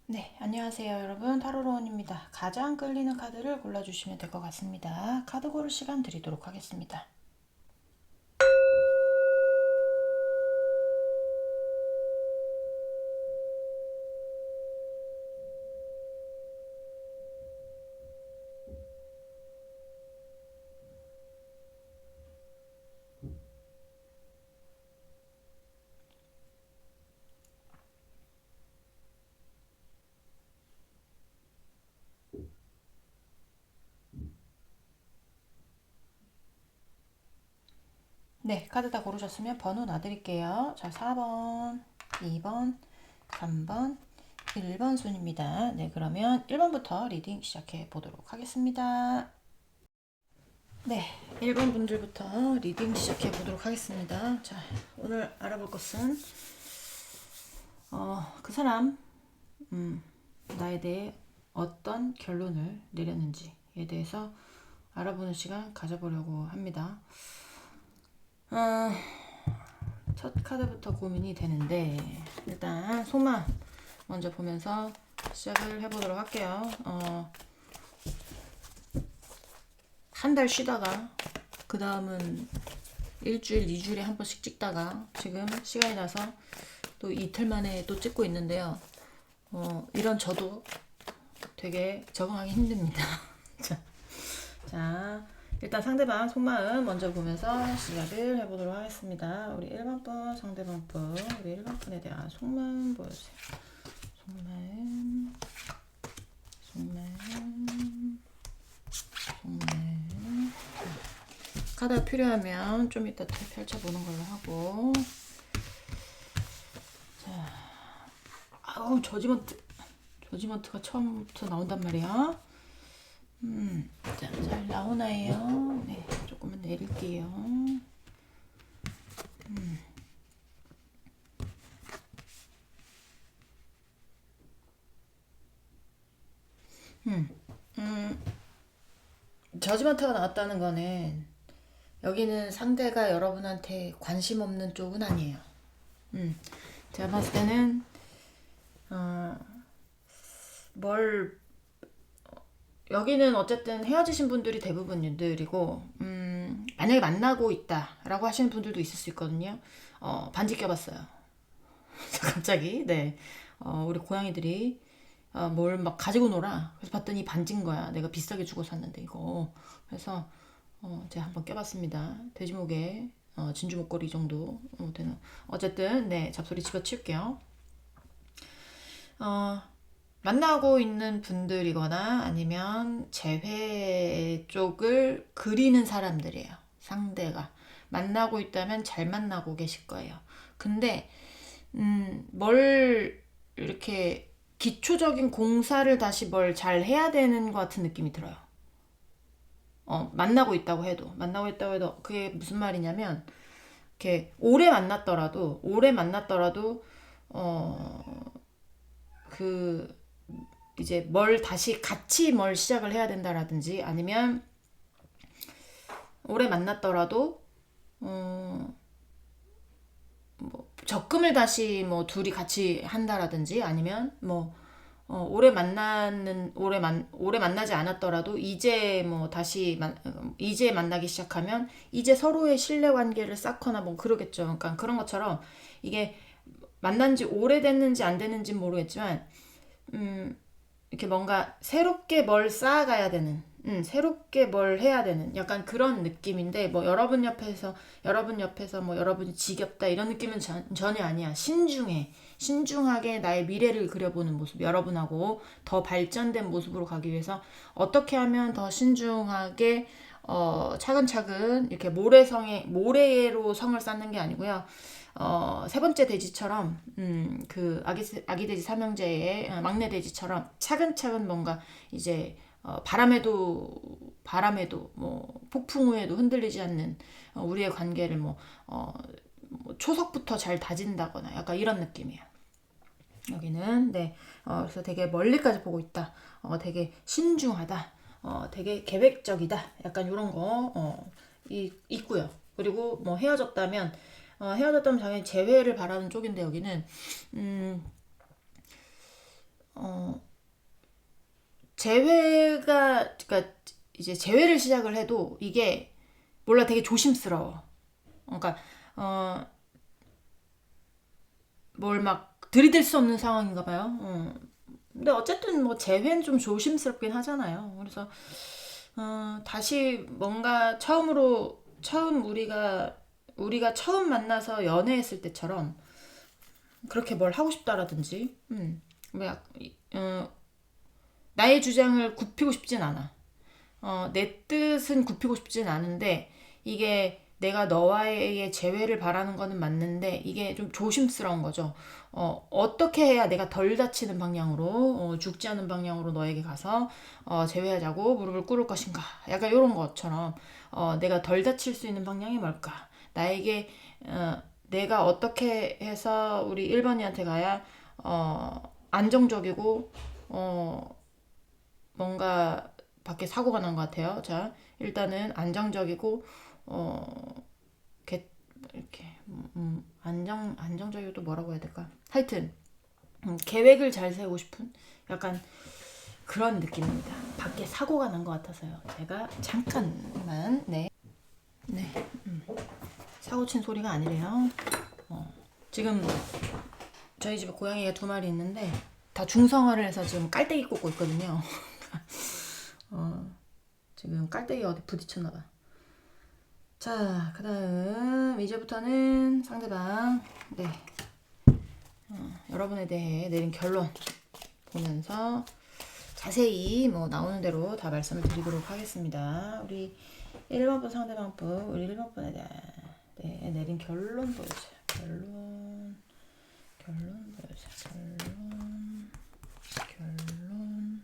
네, 안녕하세요 여러분. 타로로운입니다. 가장 끌리는 카드를 골라주시면 될 것 같습니다. 카드 고를 시간 드리도록 하겠습니다. 네, 카드 다 고르셨으면 번호 놔드릴게요. 자, 4번, 2번, 3번, 1번 순입니다. 네, 그러면 1번부터 리딩 시작해 보도록 하겠습니다. 네, 1번 분들부터 리딩 시작해 보도록 하겠습니다. 자, 오늘 알아볼 것은 그 사람 나에 대해 어떤 결론을 내렸는지에 대해서 알아보는 시간 가져보려고 합니다. 첫 카드부터 고민이 되는데 일단 속마음 먼저 보면서 시작을 해보도록 할게요. 한 달 쉬다가 그 다음은 일주일, 2주일에 한 번씩 찍다가 지금 시간이 나서 또 이틀 만에 또 찍고 있는데요. 이런 저도 되게 적응하기 힘듭니다. 자, 일단 상대방 속마음 먼저 보면서 시작을 해보도록 하겠습니다. 우리 1번 분, 상대방 분, 우리 1번 분에 대한 속마음 보여주세요. 속마음, 속마음, 속마음. 카드가 필요하면 좀 이따 펼쳐보는 걸로 하고. 자, 아우, 저지먼트가 처음부터 나온단 말이야. 자, 잘 나오나요? 네, 조금만 내릴게요. 저지먼트가 나왔다는 거는 여기는 상대가 여러분한테 관심 없는 쪽은 아니에요. 제가 봤을 때는 뭘 여기는 어쨌든 헤어지신 분들이 대부분들이고 만약에 만나고 있다라고 하시는 분들도 있을 수 있거든요. 반지 껴봤어요. 갑자기 네 우리 고양이들이 뭘 막 가지고 놀아. 그래서 봤더니 반지인 거야. 내가 비싸게 주고 샀는데 이거. 그래서 제가 한번 껴봤습니다. 돼지목에 진주 목걸이 정도 되는. 어쨌든 네 잡소리 집어치울게요. 어, 만나고 있는 분들이거나 아니면 재회 쪽을 그리는 사람들이에요. 상대가. 만나고 있다면 잘 만나고 계실 거예요. 근데, 뭘 이렇게 기초적인 공사를 다시 뭘 잘 해야 되는 것 같은 느낌이 들어요. 만나고 있다고 해도 그게 무슨 말이냐면, 이렇게 오래 만났더라도, 어, 그 이제 뭘 다시 같이 뭘 시작을 해야 된다라든지 아니면 오래 만났더라도 뭐 적금을 다시 뭐 둘이 같이 한다라든지 아니면 뭐 오래 만나지 않았더라도 이제 뭐 이제 만나기 시작하면 이제 서로의 신뢰 관계를 쌓거나 뭐 그러겠죠. 그러니까 그런 것처럼 이게 만난 지 오래됐는지 안 됐는지 모르겠지만 이렇게 뭔가 새롭게 뭘 쌓아가야 되는, 새롭게 뭘 해야 되는 약간 그런 느낌인데 뭐 여러분 옆에서 뭐 여러분이 지겹다 이런 느낌은 전혀 아니야. 신중하게 나의 미래를 그려보는 모습, 여러분하고 더 발전된 모습으로 가기 위해서 어떻게 하면 더 신중하게 차근차근 이렇게 모래로 성을 쌓는 게 아니고요. 세 번째 돼지처럼, 그 아기 돼지 삼형제의 막내 돼지처럼 차근차근 뭔가 이제, 바람에도, 뭐, 폭풍 후에도 흔들리지 않는, 우리의 관계를 뭐 초석부터 잘 다진다거나 약간 이런 느낌이에요. 여기는, 네. 그래서 되게 멀리까지 보고 있다. 되게 신중하다. 되게 계획적이다. 약간 이런 거, 있고요. 그리고 뭐 헤어졌다면 당연히 재회를 바라는 쪽인데 여기는, 그러니까 이제 재회를 시작을 해도 이게 몰라 되게 조심스러워. 그러니까 뭘 막 들이댈 수 없는 상황인가 봐요. 근데 어쨌든 뭐 재회는 좀 조심스럽긴 하잖아요. 그래서 다시 뭔가 처음 우리가 처음 만나서 연애했을 때처럼 그렇게 뭘 하고 싶다라든지, 뭐 나의 주장을 굽히고 싶진 않아. 내 뜻은 굽히고 싶진 않은데 이게 내가 너와의 재회를 바라는 거는 맞는데 이게 좀 조심스러운 거죠. 어떻게 해야 내가 덜 다치는 방향으로, 죽지 않은 방향으로 너에게 가서 재회하자고 무릎을 꿇을 것인가. 약간 이런 것처럼 내가 덜 다칠 수 있는 방향이 뭘까. 나에게 내가 어떻게 해서 우리 1번이한테 가야 안정적이고 뭔가 밖에 사고가 난 것 같아요. 자, 일단은 안정적이고 이렇게 안정적이고 또 뭐라고 해야 될까? 하여튼 계획을 잘 세우고 싶은 약간 그런 느낌입니다. 밖에 사고가 난 것 같아서요. 제가 잠깐만 네 사고 친 소리가 아니래요. 지금 저희 집에 고양이가 2마리 있는데 다 중성화를 해서 지금 깔때기 꽂고 있거든요. 지금 깔때기가 어디 부딪혔나봐. 자, 그 다음 이제부터는 상대방 여러분에 대해 내린 결론 보면서 자세히 뭐 나오는 대로 다 말씀을 드리도록 하겠습니다. 우리 1번분 상대방분, 우리 1번분에 대해 내린 결론 보여주세요. 결론 보여주세요. 결론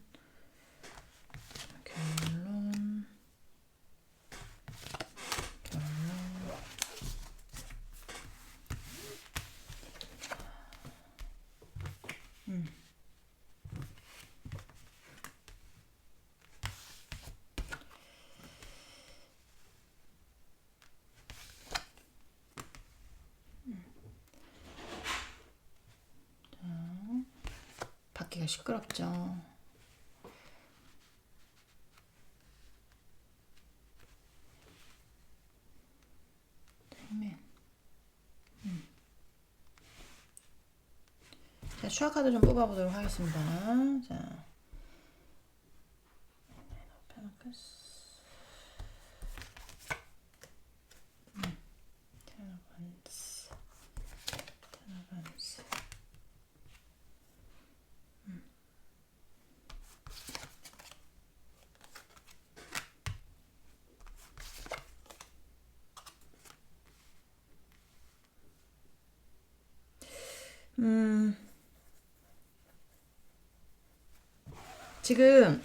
밖에가 시끄럽죠. 자, 슈아카드 좀 뽑아보도록 하겠습니다. 자, 지금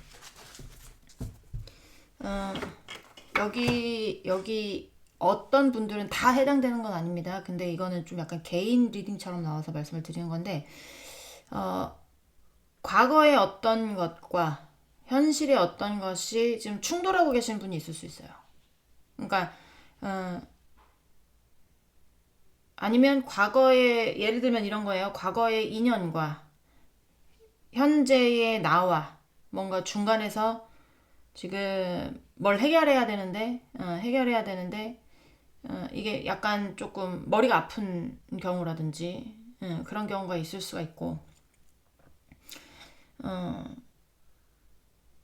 여기 어떤 분들은 다 해당되는 건 아닙니다. 근데 이거는 좀 약간 개인 리딩처럼 나와서 말씀을 드리는 건데 과거의 어떤 것과 현실의 어떤 것이 지금 충돌하고 계신 분이 있을 수 있어요. 그러니까 아니면 과거의 예를 들면 이런 거예요. 과거의 인연과 현재의 나와 뭔가 중간에서 지금 뭘 해결해야 되는데 이게 약간 조금 머리가 아픈 경우라든지 그런 경우가 있을 수가 있고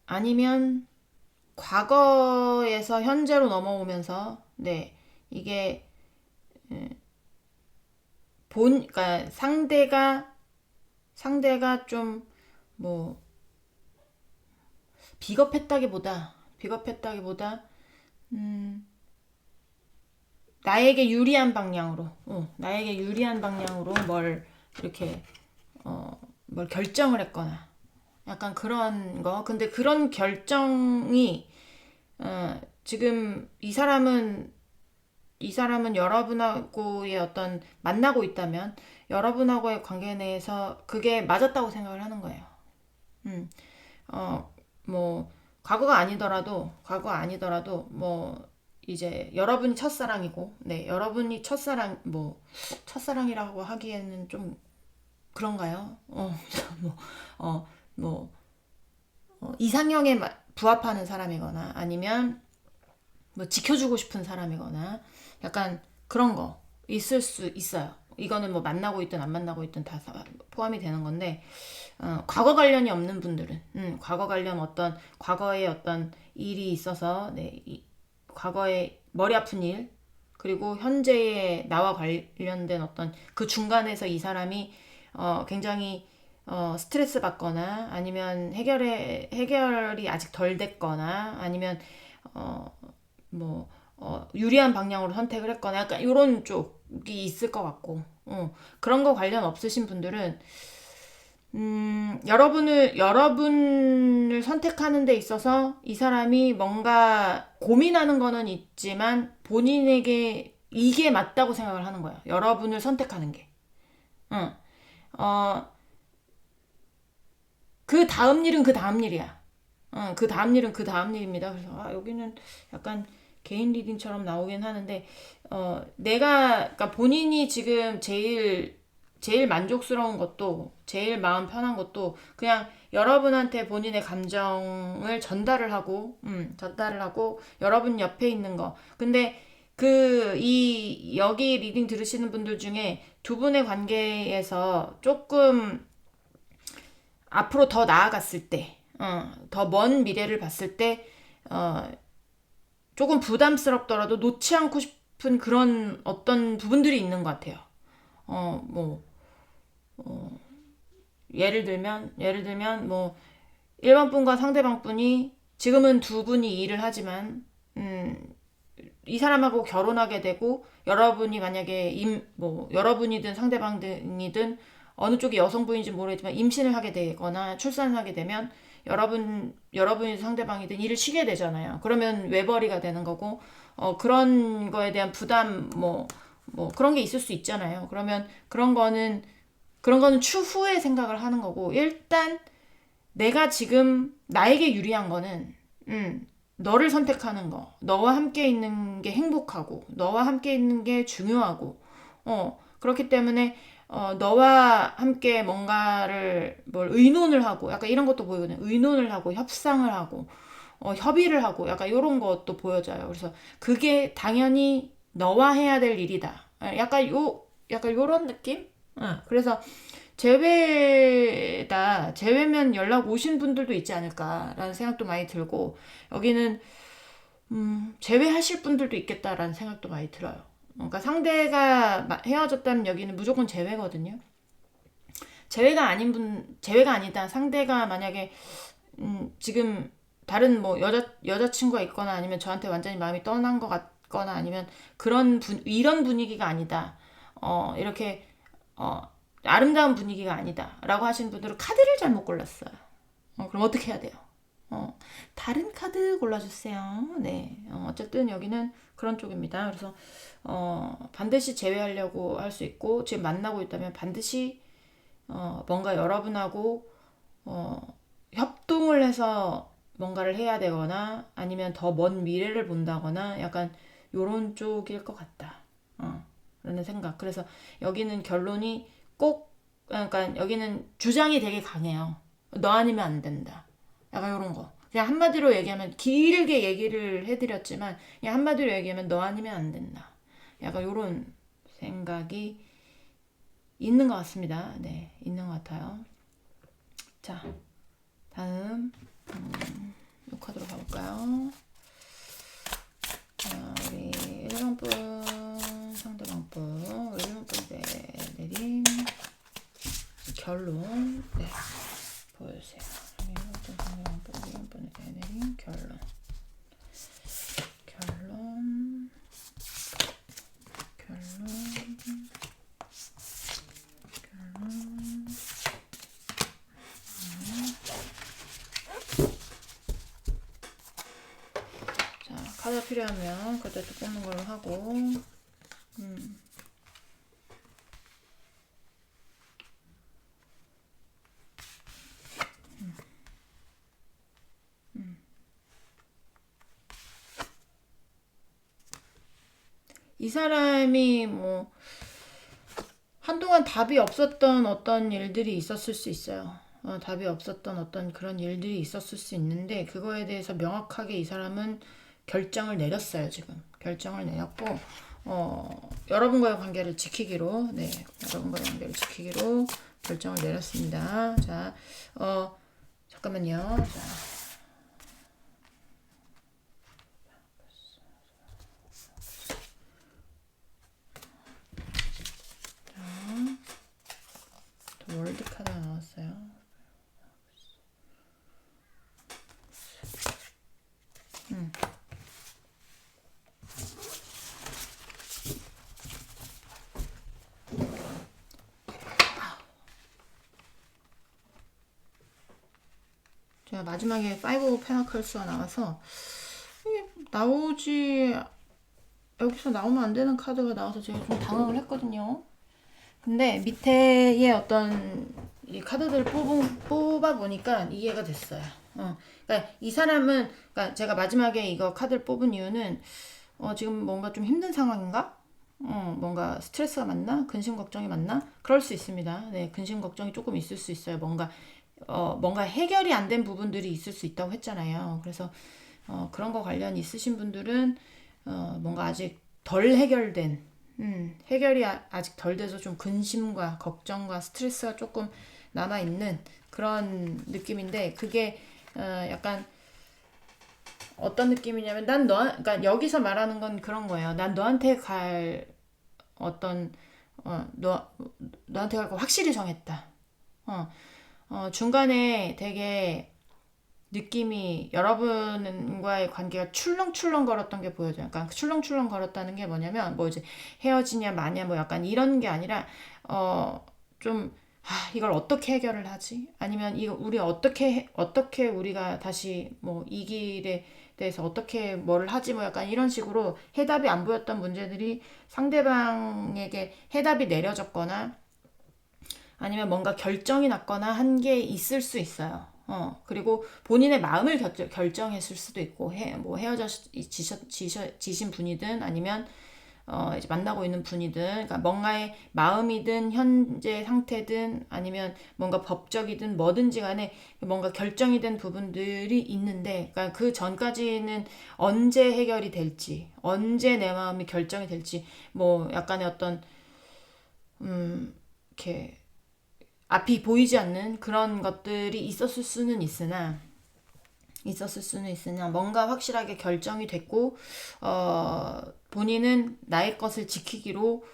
아니면 과거에서 현재로 넘어오면서 이게 그러니까 상대가 좀 뭐 비겁했다기보다 나에게 유리한 방향으로 뭘 이렇게 뭘 결정을 했거나 약간 그런 거. 근데 그런 결정이 지금 이 사람은 여러분하고의 어떤 만나고 있다면 여러분하고의 관계 내에서 그게 맞았다고 생각을 하는 거예요. 뭐 과거가 아니더라도 뭐 이제 여러분이 첫사랑이고 여러분이 첫사랑이라고 하기에는 좀 그런가요? 뭐 이상형에 부합하는 사람이거나 아니면 뭐 지켜주고 싶은 사람이거나 약간 그런 거 있을 수 있어요. 이거는 뭐 만나고 있든 안 만나고 있든 다 포함이 되는 건데 과거 관련이 없는 분들은 과거 관련 과거에 어떤 일이 있어서 과거에 머리 아픈 일 그리고 현재의 나와 관련된 어떤 그 중간에서 이 사람이 굉장히 스트레스 받거나 아니면 해결이 아직 덜 됐거나 아니면 뭐 유리한 방향으로 선택을 했거나 약간 이런 쪽이 있을 것 같고 그런 거 관련 없으신 분들은 여러분을 선택하는 데 있어서 이 사람이 뭔가 고민하는 거는 있지만 본인에게 이게 맞다고 생각을 하는 거야. 여러분을 선택하는 게. 응. 그 다음 일은 그 다음 일이야. 그 다음 일은 그 다음 일입니다. 그래서 여기는 약간 개인 리딩처럼 나오긴 하는데 그러니까 본인이 지금 제일 만족스러운 것도 제일 마음 편한 것도 그냥 여러분한테 본인의 감정을 전달을 하고 여러분 옆에 있는 거. 근데 여기 리딩 들으시는 분들 중에 두 분의 관계에서 조금 앞으로 더 나아갔을 때, 더 먼 미래를 봤을 때, 조금 부담스럽더라도 놓지 않고 싶은 그런 어떤 부분들이 있는 것 같아요. 뭐, 예를 들면, 뭐, 1번 분과 상대방 분이 지금은 두 분이 일을 하지만, 이 사람하고 결혼하게 되고, 여러분이 만약에 여러분이든 상대방이든 어느 쪽이 여성분인지 모르겠지만 임신을 하게 되거나 출산을 하게 되면 여러분이 상대방이든 일을 쉬게 되잖아요. 그러면 외벌이가 되는 거고 그런 거에 대한 부담 뭐 그런 게 있을 수 있잖아요. 그러면 그런 거는 추후에 생각을 하는 거고 일단 내가 지금 나에게 유리한 거는 너를 선택하는 거, 너와 함께 있는 게 행복하고 너와 함께 있는 게 중요하고 그렇기 때문에 너와 함께 뭔가를 뭘 의논을 하고 약간 이런 것도 보이거든요. 의논을 하고 협상을 하고 협의를 하고 약간 이런 것도 보여져요. 그래서 그게 당연히 너와 해야 될 일이다. 약간 요런 느낌? 그래서 제외면 연락 오신 분들도 있지 않을까라는 생각도 많이 들고 여기는 제외하실 분들도 있겠다라는 생각도 많이 들어요. 그러니까 상대가 헤어졌다면 여기는 무조건 제외거든요. 제외가 아니다. 상대가 만약에 지금 다른 뭐 여자친구가 있거나 아니면 저한테 완전히 마음이 떠난 것 같거나 아니면 이런 분위기가 아니다. 이렇게 아름다운 분위기가 아니다라고 하시는 분들은 카드를 잘못 골랐어요. 그럼 어떻게 해야 돼요? 다른 카드 골라주세요. 네. 어쨌든 여기는 그런 쪽입니다. 그래서, 반드시 제외하려고 할 수 있고, 지금 만나고 있다면 반드시, 뭔가 여러분하고, 협동을 해서 뭔가를 해야 되거나, 아니면 더 먼 미래를 본다거나, 약간, 요런 쪽일 것 같다. 라는 생각. 그래서 여기는 결론이 그러니까 여기는 주장이 되게 강해요. 너 아니면 안 된다. 약간 이런 거. 그냥 한마디로 얘기하면 길게 얘기를 해드렸지만 그냥 한마디로 얘기하면 너 아니면 안 된다. 약간 이런 생각이 있는 것 같습니다. 네, 있는 것 같아요. 자, 다음 이 카드로 가볼까요? 우리 1번 분, 상대방 분, 1번 분 내림 결론. 네, 보여주세요. 1번 분, 상대방 분, 1번 분 내림 결론. 결론. 자, 카드 필요하면 그때 또 뽑는 걸로 하고. 이 사람이 뭐 한동안 답이 없었던 어떤 일들이 있었을 수 있어요. 답이 없었던 어떤 그런 일들이 있었을 수 있는데 그거에 대해서 명확하게 이 사람은 결정을 내렸어요. 지금 결정을 내렸고 여러분과의 관계를 지키기로 여러분과의 관계를 지키기로 결정을 내렸습니다. 자, 잠깐만요. 자, 또 월드 카드가 나왔어요. 제가 마지막에 5 페나클스가 나와서 이게 나오지 여기서 나오면 안 되는 카드가 나와서 제가 좀 당황을 했거든요. 근데 밑에의 어떤 이 카드들을 뽑아 보니까 이해가 됐어요. 그러니까 이 사람은, 그러니까 제가 마지막에 이거 카드를 뽑은 이유는 지금 뭔가 좀 힘든 상황인가? 뭔가 스트레스가 많나? 근심 걱정이 많나? 그럴 수 있습니다. 네, 근심 걱정이 조금 있을 수 있어요. 뭔가 해결이 안 된 부분들이 있을 수 있다고 했잖아요. 그래서 그런 거 관련 있으신 분들은 뭔가 아직 덜 해결된, 해결이 아직 덜 돼서 좀 근심과 걱정과 스트레스가 조금 남아있는 그런 느낌인데, 그게 약간 어떤 느낌이냐면, 그러니까 여기서 말하는 건 그런 거예요. 난 너한테 갈 어떤, 너한테 갈 거 확실히 정했다. 중간에 되게 느낌이 여러분과의 관계가 출렁출렁 걸었던 게 보여져요. 그러니까 출렁출렁 걸었다는 게 뭐냐면 뭐 이제 헤어지냐 마냐 뭐 약간 이런 게 아니라 좀 이걸 어떻게 해결을 하지? 아니면 이거 우리 어떻게 우리가 다시 뭐 이 길에 대해서 어떻게 뭘 하지? 뭐 약간 이런 식으로 해답이 안 보였던 문제들이 상대방에게 해답이 내려졌거나 아니면 뭔가 결정이 났거나 한 게 있을 수 있어요. 그리고 본인의 마음을 결정했을 수도 있고, 뭐 지신 분이든 아니면, 이제 만나고 있는 분이든, 그러니까 뭔가의 마음이든 현재 상태든 아니면 뭔가 법적이든 뭐든지 간에 뭔가 결정이 된 부분들이 있는데, 그러니까 그 전까지는 언제 해결이 될지, 언제 내 마음이 결정이 될지, 뭐 약간의 어떤, 이렇게, 앞이 보이지 않는 그런 것들이 있었을 수는 있으나 뭔가 확실하게 결정이 됐고 본인은 나의 것을 지키기로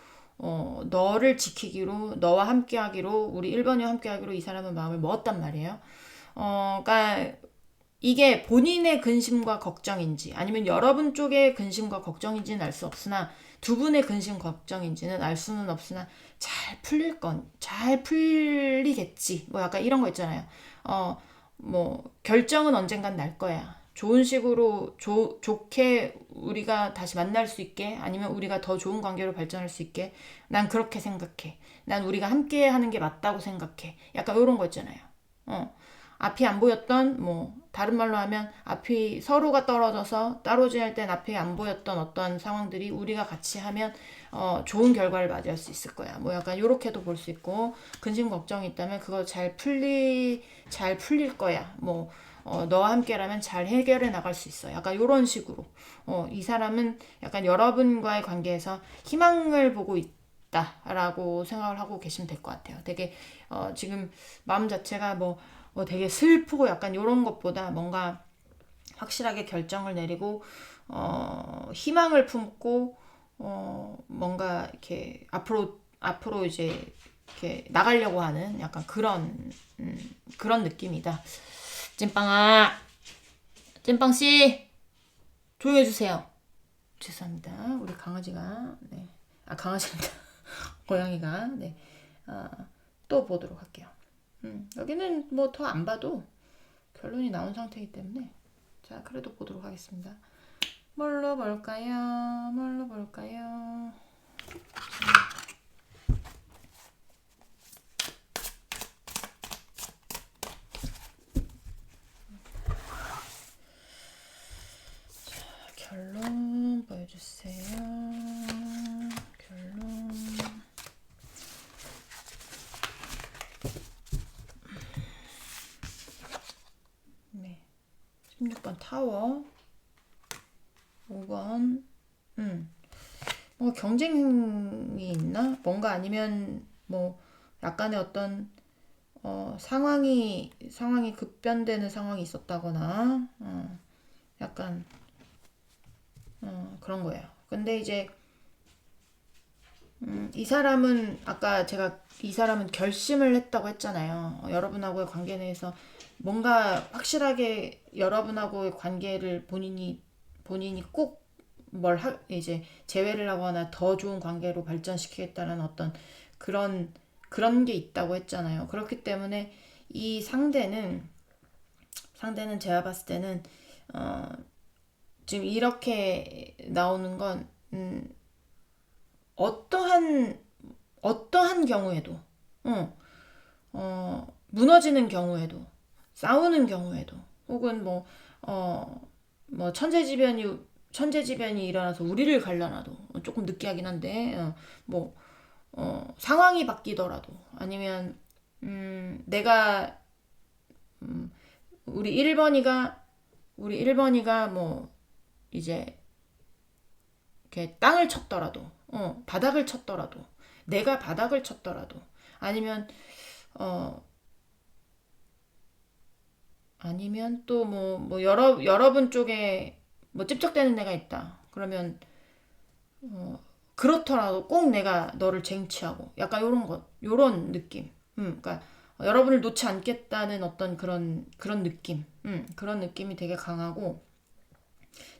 너를 지키기로 너와 함께하기로 우리 1번이와 함께하기로 이 사람은 마음을 먹었단 말이에요. 그러니까 이게 본인의 근심과 걱정인지 아니면 여러분 쪽의 근심과 걱정인지는 알 수 없으나 두 분의 근심 걱정인지는 알 수는 없으나 잘 풀리겠지. 뭐 약간 이런 거 있잖아요. 뭐 결정은 언젠간 날 거야. 좋은 식으로 좋게 우리가 다시 만날 수 있게 아니면 우리가 더 좋은 관계로 발전할 수 있게 난 그렇게 생각해. 난 우리가 함께 하는 게 맞다고 생각해. 약간 이런 거 있잖아요. 앞이 안 보였던 뭐 다른 말로 하면 앞이 서로가 떨어져서 따로 지낼 땐 앞이 안 보였던 어떤 상황들이 우리가 같이 하면 좋은 결과를 맞이할 수 있을 거야. 뭐 약간 요렇게도 볼 수 있고 근심 걱정이 있다면 그거 잘 풀릴 거야. 뭐 너와 함께라면 잘 해결해 나갈 수 있어. 약간 요런 식으로 이 사람은 약간 여러분과의 관계에서 희망을 보고 있다라고 생각을 하고 계시면 될 것 같아요. 되게 지금 마음 자체가 되게 슬프고 약간 이런 것보다 뭔가 확실하게 결정을 내리고 희망을 품고 뭔가 이렇게 앞으로 이제 이렇게 나가려고 하는 약간 그런 느낌이다. 찐빵아, 찐빵 씨, 조용해 주세요. 죄송합니다. 우리 강아지가 강아지입니다. 고양이가 또 보도록 할게요. 여기는 뭐 더 안 봐도 결론이 나온 상태이기 때문에 자 그래도 보도록 하겠습니다. 뭘로 볼까요? 자, 결론 보여주세요. 결론 16번 타워. 5번 뭐 경쟁이 있나? 뭔가 아니면 뭐 약간의 어떤 상황이 급변되는 상황이 있었다거나 약간 그런 거예요. 근데 이제 이 사람은 아까 제가 이 사람은 결심을 했다고 했잖아요. 여러분하고의 관계 내에서 뭔가 확실하게 여러분하고의 관계를 본인이 꼭 이제 재회를 하거나 더 좋은 관계로 발전시키겠다는 어떤 그런 게 있다고 했잖아요. 그렇기 때문에 이 상대는 제가 봤을 때는 어, 지금 이렇게 나오는 건 어떠한 경우에도 무너지는 경우에도 싸우는 경우에도 혹은 뭐 천재지변이 일어나서 우리를 갈라놔도 조금 느끼하긴 한데 뭐 상황이 바뀌더라도 아니면 내가 우리 1번이가 뭐 이제 이렇게 땅을 쳤더라도 바닥을 쳤더라도 내가 바닥을 쳤더라도 아니면 아니면 또 뭐 여러분 쪽에 뭐 찝적대는 애가 있다. 그러면 그렇더라도 꼭 내가 너를 쟁취하고 약간 요런 느낌. 그러니까 여러분을 놓지 않겠다는 어떤 그런 느낌. 그런 느낌이 되게 강하고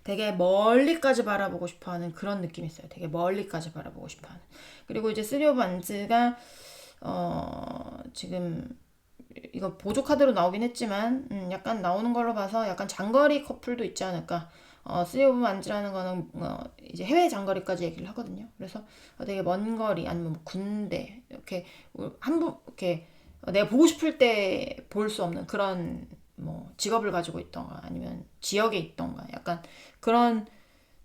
되게 멀리까지 바라보고 싶어하는 그런 느낌이 있어요. 되게 멀리까지 바라보고 싶어하는. 그리고 이제 쓰리 오브 안즈가 지금 이거 보조 카드로 나오긴 했지만 약간 나오는 걸로 봐서 약간 장거리 커플도 있지 않을까. 쓰리 오브 안즈라는 거는 이제 해외 장거리까지 얘기를 하거든요. 그래서 되게 먼 거리 아니면 뭐 군대 이렇게 이렇게 내가 보고 싶을 때 볼 수 없는 그런 뭐 직업을 가지고 있던가 아니면 지역에 있던가 약간 그런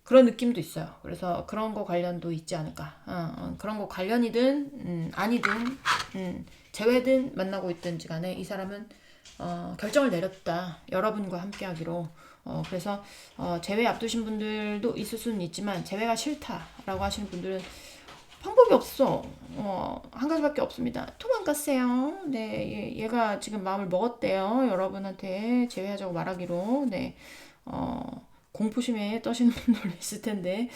느낌도 있어요. 그래서 그런 거 관련도 있지 않을까. 그런 거 관련이든 아니든 재회든 만나고 있든지 간에 이 사람은 결정을 내렸다. 여러분과 함께하기로. 그래서 재회 앞두신 분들도 있을 수는 있지만 재회가 싫다라고 하시는 분들은 방법이 없어. 한 가지밖에 없습니다. 도망갔어요. 네, 얘가 지금 마음을 먹었대요. 여러분한테 제외하자고 말하기로. 네, 공포심에 떠시는 분들 있을 텐데,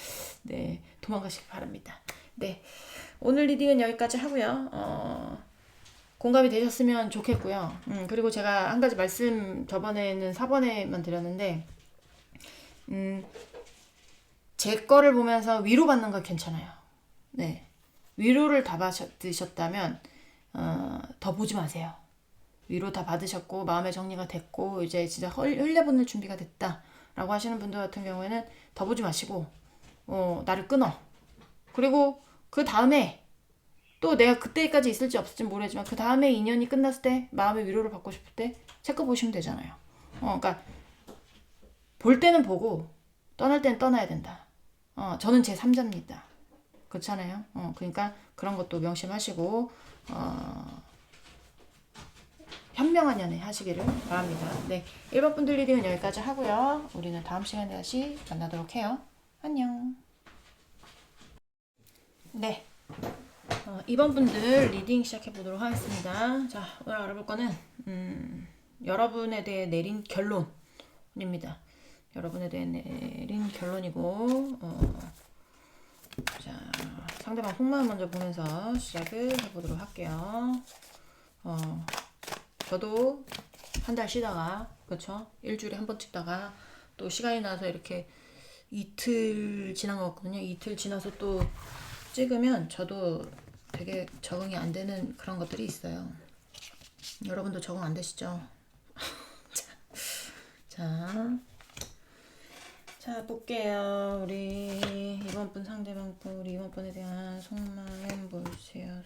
네, 도망가시기 바랍니다. 네, 오늘 리딩은 여기까지 하고요. 공감이 되셨으면 좋겠고요. 그리고 제가 한 가지 말씀 저번에는 4번에만 드렸는데, 제 거를 보면서 위로받는 건 괜찮아요. 네. 위로를 다 받으셨다면 더 보지 마세요. 위로 다 받으셨고 마음의 정리가 됐고 이제 진짜 흘려보낼 준비가 됐다라고 하시는 분들 같은 경우에는 더 보지 마시고 나를 끊어. 그리고 그 다음에 또 내가 그때까지 있을지 없을지 모르지만 그 다음에 인연이 끝났을 때 마음의 위로를 받고 싶을 때 체크 보시면 되잖아요. 그러니까 볼 때는 보고 떠날 때는 떠나야 된다. 저는 제 3자입니다. 그렇잖아요. 그러니까 그런 것도 명심하시고 현명한 연애 하시기를 바랍니다. 네, 1번 분들 리딩은 여기까지 하고요. 우리는 다음 시간에 다시 만나도록 해요. 안녕. 네, 2번 분들 리딩 시작해 보도록 하겠습니다. 자, 오늘 알아볼 거는 여러분에 대해 내린 결론입니다. 여러분에 대해 내린 결론이고 자, 상대방 속마음 먼저 보면서 시작을 해보도록 할게요. 저도 한 달 쉬다가, 그쵸? 일주일에 한 번 찍다가, 또 시간이 나서 이렇게 이틀 지난 것 같거든요. 이틀 지나서 또 찍으면 저도 되게 적응이 안 되는 그런 것들이 있어요. 여러분도 적응 안 되시죠? 자, 볼게요. 우리 이번 분 상대방 분, 우리 이번 분에 대한 속마음 보여주세요.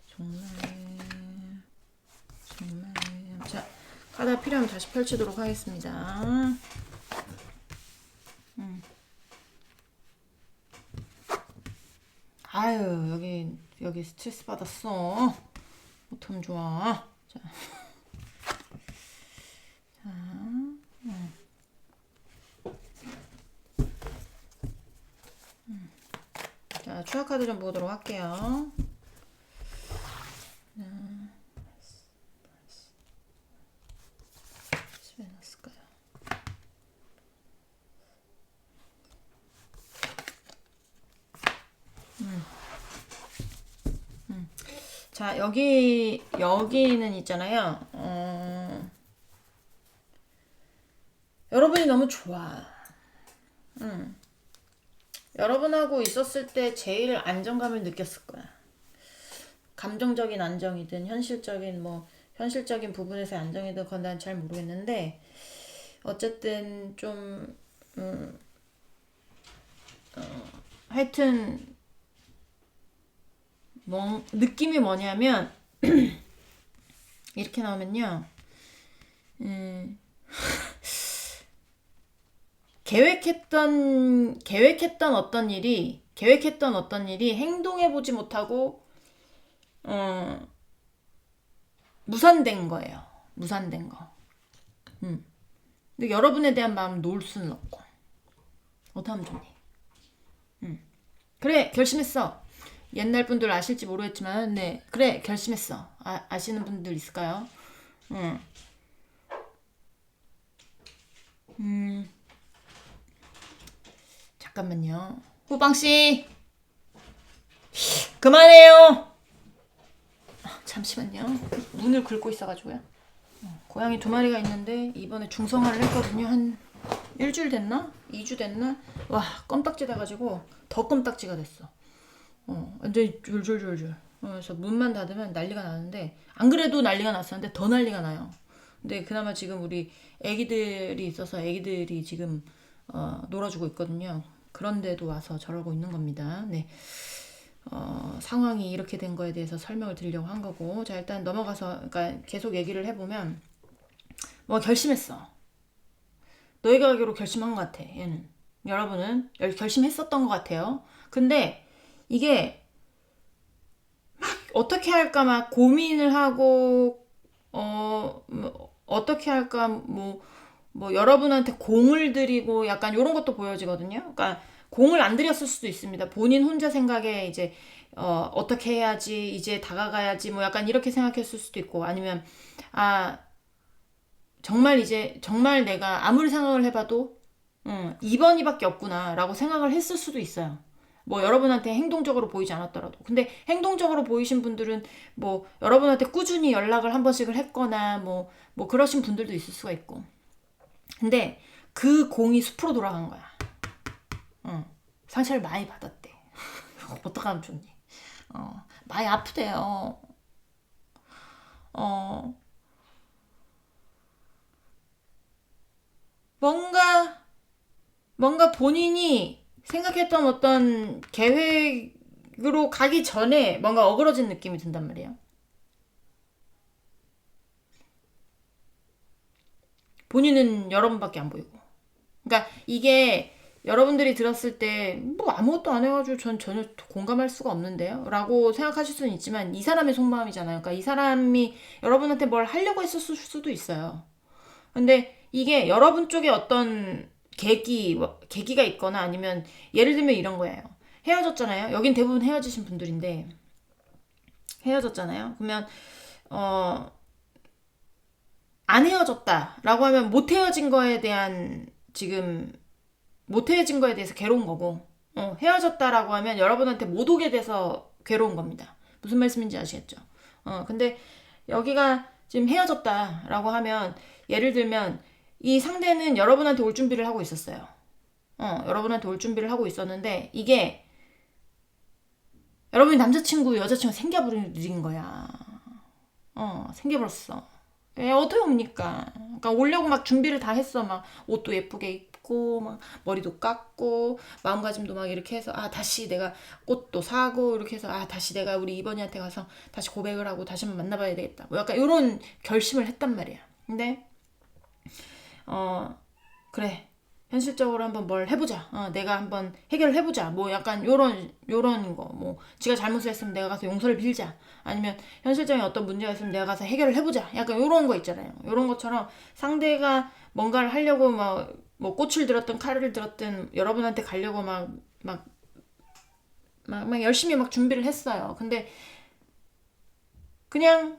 속마음. 자, 카드 필요하면 다시 펼치도록 하겠습니다. 아유, 여기 스트레스 받았어. 어쩜 좋아. 자. 타로 카드 좀 보도록 할게요. 왜 놨을까요? 자, 여기는 있잖아요. 여러분이 너무 좋아. 여러분하고 있었을 때 제일 안정감을 느꼈을 거야. 감정적인 안정이든 현실적인 부분에서의 안정이든 그건 난 잘 모르겠는데 어쨌든 좀 하여튼 느낌이 뭐냐면 이렇게 나오면요. 계획했던 어떤 일이 행동해보지 못하고 무산된 거예요. 무산된 거. 근데 여러분에 대한 마음 놓을 수는 없고. 어떻게 하면 좋니? 그래, 결심했어. 옛날 분들 아실지 모르겠지만, 네, 그래, 결심했어. 아시는 분들 있을까요? 잠깐만요. 후방씨, 그만해요. 잠시만요. 문을 긁고 있어가지고요. 고양이 2마리가 있는데 이번에 중성화를 했거든요. 한 일주일 됐나? 2주 됐나? 와, 껌딱지 돼가지고 더 껌딱지가 됐어. 완전히 줄줄줄줄. 그래서 문만 닫으면 난리가 나는데 안 그래도 난리가 났었는데 더 난리가 나요. 근데 그나마 지금 우리 애기들이 있어서 애기들이 지금 놀아주고 있거든요. 그런데도 와서 저러고 있는 겁니다. 네. 상황이 이렇게 된 거에 대해서 설명을 드리려고 한 거고. 자, 일단 넘어가서, 그러니까 계속 얘기를 해보면, 결심했어. 너희가 하기로 결심한 것 같아, 얘는. 여러분은 결심했었던 것 같아요. 근데 이게 막 어떻게 할까 막 고민을 하고, 어떻게 할까, 여러분한테 공을 들이고 약간 이런 것도 보여지거든요. 그러니까 공을 안 들였을 수도 있습니다. 본인 혼자 생각에 이제 어떻게 해야지 이제 다가가야지 뭐 약간 이렇게 생각했을 수도 있고 아니면 정말 내가 아무리 생각을 해봐도 2번이밖에 없구나라고 생각을 했을 수도 있어요. 여러분한테 행동적으로 보이지 않았더라도. 근데 행동적으로 보이신 분들은 여러분한테 꾸준히 연락을 한 번씩을 했거나 그러신 분들도 있을 수가 있고. 근데 그 공이 숲으로 돌아간 거야. 상처를 많이 받았대. 어떡하면 좋니? 많이 아프대요. 뭔가 본인이 생각했던 어떤 계획으로 가기 전에 뭔가 어그러진 느낌이 든단 말이에요. 본인은 여러분밖에 안 보이고. 그러니까 이게 여러분들이 들었을 때 아무것도 안 해가지고 전 전혀 공감할 수가 없는데요 라고 생각하실 수는 있지만 이 사람의 속마음이잖아요. 그러니까 이 사람이 여러분한테 뭘 하려고 했을 수도 있어요. 근데 이게 여러분 쪽에 어떤 계기가 있거나 아니면 예를 들면 이런 거예요. 헤어졌잖아요. 여긴 대부분 헤어지신 분들인데 헤어졌잖아요. 그러면 안 헤어졌다라고 하면 못 헤어진 거에 대해서 괴로운 거고 헤어졌다라고 하면 여러분한테 못 오게 돼서 괴로운 겁니다. 무슨 말씀인지 아시겠죠? 근데 여기가 지금 헤어졌다라고 하면 예를 들면 이 상대는 여러분한테 올 준비를 하고 있었어요. 여러분한테 올 준비를 하고 있었는데 이게 여러분이 남자친구, 여자친구 생겨버린 거야. 생겨버렸어. 어떻게 옵니까? 그러니까 오려고 막 준비를 다 했어. 막 옷도 예쁘게 입고, 막 머리도 깎고, 마음가짐도 막 이렇게 해서, 다시 내가 꽃도 사고, 이렇게 해서, 다시 내가 우리 이번이한테 가서 다시 고백을 하고 다시 한번 만나봐야 되겠다. 약간 이런 결심을 했단 말이야. 근데, 그래. 현실적으로 한번 뭘 해보자. 내가 한번 해결을 해보자. 약간 요런 거. 지가 잘못을 했으면 내가 가서 용서를 빌자. 아니면 현실적인 어떤 문제가 있으면 내가 가서 해결을 해보자. 약간 요런 거 있잖아요. 요런 것처럼 상대가 뭔가를 하려고 꽃을 들었든 칼을 들었든 여러분한테 가려고 막 막 열심히 막 준비를 했어요. 근데 그냥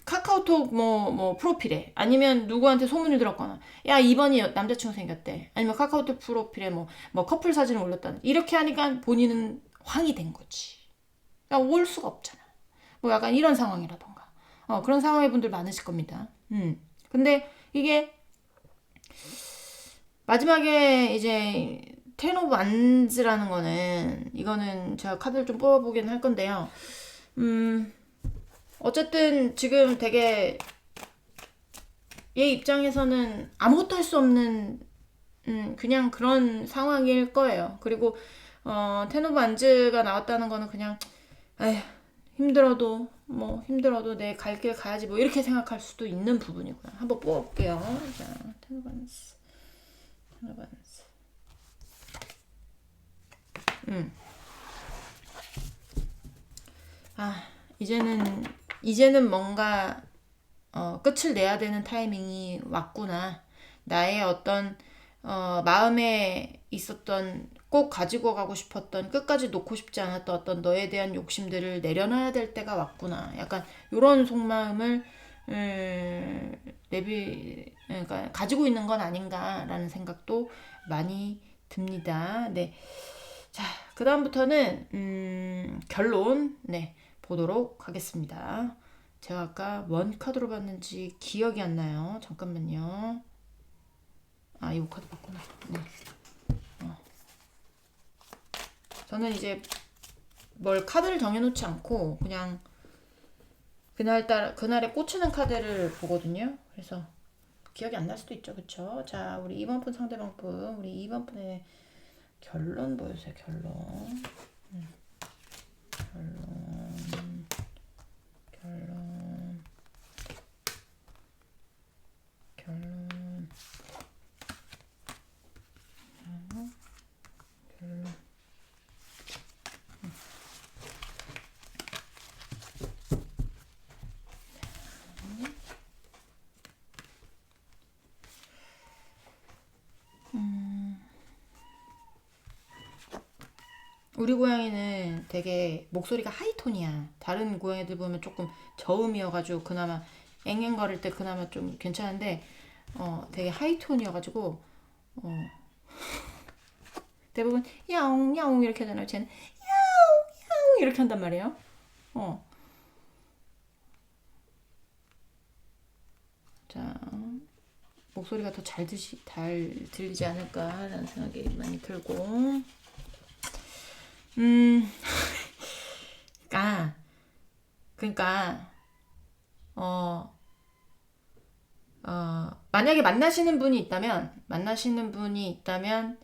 카카오톡 뭐 프로필에 아니면 누구한테 소문을 들었거나 야 이번이 남자친구 생겼대 아니면 카카오톡 프로필에 뭐 커플 사진을 올렸다 이렇게 하니까 본인은 황이 된 거지. 올 수가 없잖아. 뭐 약간 이런 상황이라던가 그런 상황의 분들 많으실 겁니다. 근데 이게 마지막에 이제 텐 오브 안즈라는 거는 이거는 제가 카드를 좀 뽑아보긴 할 건데요. 어쨌든 지금 되게 얘 입장에서는 아무것도 할 수 없는 그냥 그런 상황일 거예요. 그리고 텐 오브 안즈가 나왔다는 거는 그냥 에휴 힘들어도 내 갈 길 가야지 뭐 이렇게 생각할 수도 있는 부분이구나. 한번 뽑아볼게요. 자, 텐 오브 안즈. 텐 오브 안즈. 이제는 뭔가 끝을 내야 되는 타이밍이 왔구나. 나의 어떤 마음에 있었던 꼭 가지고 가고 싶었던 끝까지 놓고 싶지 않았던 어떤 너에 대한 욕심들을 내려놔야 될 때가 왔구나. 약간 이런 속마음을 그러니까 가지고 있는 건 아닌가라는 생각도 많이 듭니다. 네. 자, 그 다음부터는 결론 보도록 하겠습니다. 제가 아까 뭔 카드로 봤는지 기억이 안 나요. 잠깐만요. 이거 카드 봤구나. 네. 저는 이제 뭘 카드를 정해놓지 않고 그냥 그날에 꽂히는 카드를 보거든요. 그래서 기억이 안 날 수도 있죠. 그쵸? 자, 우리 2번 분 상대방 분, 우리 2번 분의 결론 보여주세요. 결론. 우리 고양이는 되게 목소리가 하이톤이야. 다른 고양이들 보면 조금 저음이어가지고 그나마 앵앵거릴 때 그나마 좀 괜찮은데 되게 하이톤이어가지고 대부분 야옹 야옹 이렇게 하잖아요. 쟤는 야옹 야옹 이렇게 한단 말이에요. 자, 목소리가 더 잘 들리지 않을까라는 생각이 많이 들고 그러니까 만약에 만나시는 분이 있다면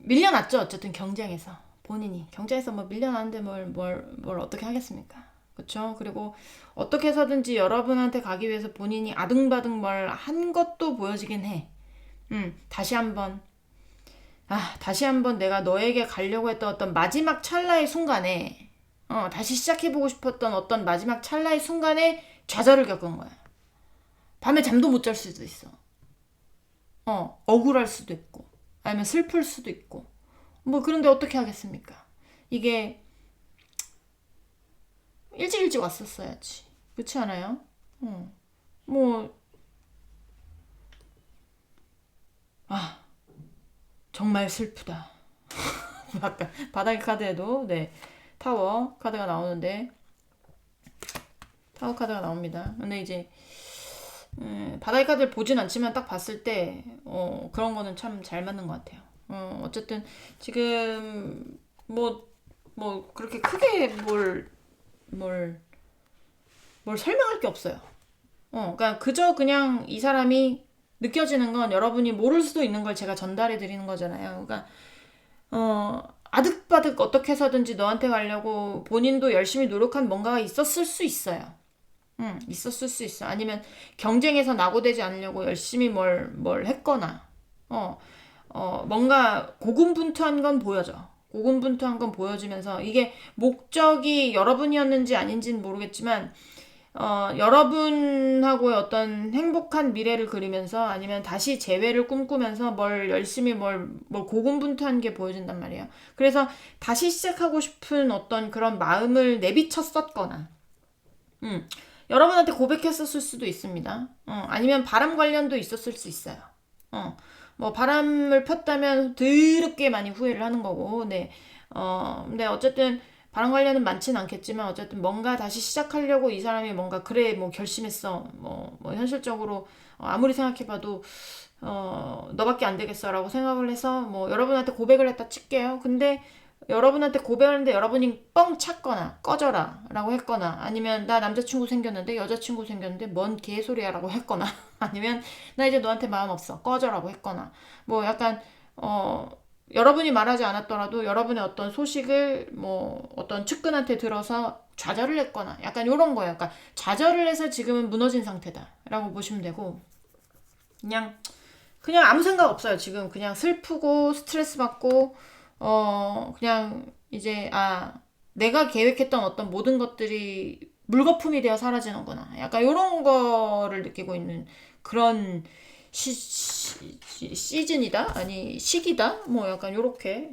밀려났죠. 어쨌든 본인이 경쟁에서 뭐 밀려났는데 뭘 어떻게 하겠습니까? 그렇죠? 그리고 어떻게 해서든지 여러분한테 가기 위해서 본인이 아등바등 뭘 한 것도 보여지긴 해. 다시 한번 내가 너에게 가려고 했던 어떤 마지막 찰나의 순간에 다시 시작해보고 싶었던 어떤 마지막 찰나의 순간에 좌절을 겪은 거야. 밤에 잠도 못 잘 수도 있어. 억울할 수도 있고 아니면 슬플 수도 있고 뭐 그런데 어떻게 하겠습니까? 이게 일찍 왔었어야지. 그렇지 않아요? 뭐 정말 슬프다. 아까 바닥의 카드에도 타워 카드가 나오는데 타워 카드가 나옵니다. 근데 이제 바닥의 카드를 보진 않지만 딱 봤을 때 그런 거는 참 잘 맞는 것 같아요. 어쨌든 지금 뭐 그렇게 크게 뭘 설명할 게 없어요. 그러니까 그냥 이 사람이 느껴지는 건 여러분이 모를 수도 있는 걸 제가 전달해 드리는 거잖아요. 그러니까 아득바득 어떻게 해서든지 너한테 가려고 본인도 열심히 노력한 뭔가가 있었을 수 있어요. 있었을 수 있어. 아니면 경쟁에서 낙오되지 않으려고 열심히 뭘 했거나 뭔가 고군분투한 건 보여져. 고군분투한 건 보여지면서 이게 목적이 여러분이었는지 아닌지는 모르겠지만 여러분하고의 어떤 행복한 미래를 그리면서 아니면 다시 재회를 꿈꾸면서 뭘 열심히 뭘 고군분투한 게 보여진단 말이에요. 그래서 다시 시작하고 싶은 어떤 그런 마음을 내비쳤었거나, 여러분한테 고백했었을 수도 있습니다. 아니면 바람 관련도 있었을 수 있어요. 뭐 바람을 폈다면 더럽게 많이 후회를 하는 거고, 네. 근데 어쨌든 바람 관련은 많진 않겠지만 어쨌든 뭔가 다시 시작하려고 이 사람이 뭔가 그래 뭐 결심했어. 뭐 현실적으로 아무리 생각해봐도 너밖에 안 되겠어라고 생각을 해서 뭐 여러분한테 고백을 했다 칠게요. 근데 여러분한테 고백을 했는데 여러분이 뻥 찼거나 꺼져라 라고 했거나 아니면 나 남자친구 생겼는데 여자친구 생겼는데 뭔 개소리야 라고 했거나 아니면 나 이제 너한테 마음 없어 꺼져라고 했거나 뭐 약간 여러분이 말하지 않았더라도 여러분의 어떤 소식을 뭐 어떤 측근한테 들어서 좌절을 했거나 약간 요런 거예요. 약간 좌절을 해서 지금은 무너진 상태다 라고 보시면 되고 그냥 아무 생각 없어요. 지금 그냥 슬프고 스트레스 받고 그냥 이제 내가 계획했던 어떤 모든 것들이 물거품이 되어 사라지는구나. 약간 요런 거를 느끼고 있는 그런 시즌이다? 아니 시기다? 뭐 약간 요렇게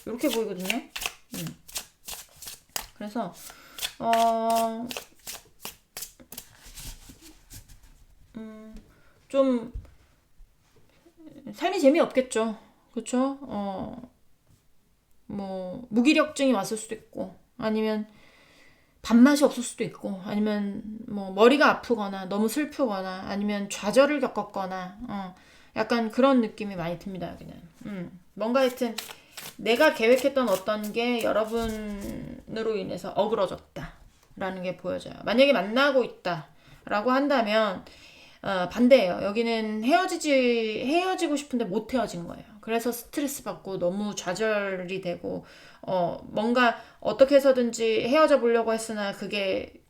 요렇게 보이거든요. 그래서 좀 삶이 재미없겠죠. 그쵸? 뭐 무기력증이 왔을 수도 있고 아니면 밥맛이 없을 수도 있고 아니면 뭐 머리가 아프거나 너무 슬프거나 아니면 좌절을 겪었거나 약간 그런 느낌이 많이 듭니다. 여기는 뭔가 하여튼 내가 계획했던 어떤 게 여러분으로 인해서 어그러졌다 라는 게 보여져요. 만약에 만나고 있다 라고 한다면 반대예요. 여기는 헤어지고 싶은데 못 헤어진 거예요. 그래서 스트레스 받고 너무 좌절이 되고, 뭔가 어떻게 해서든지 헤어져 보려고 했으나 그게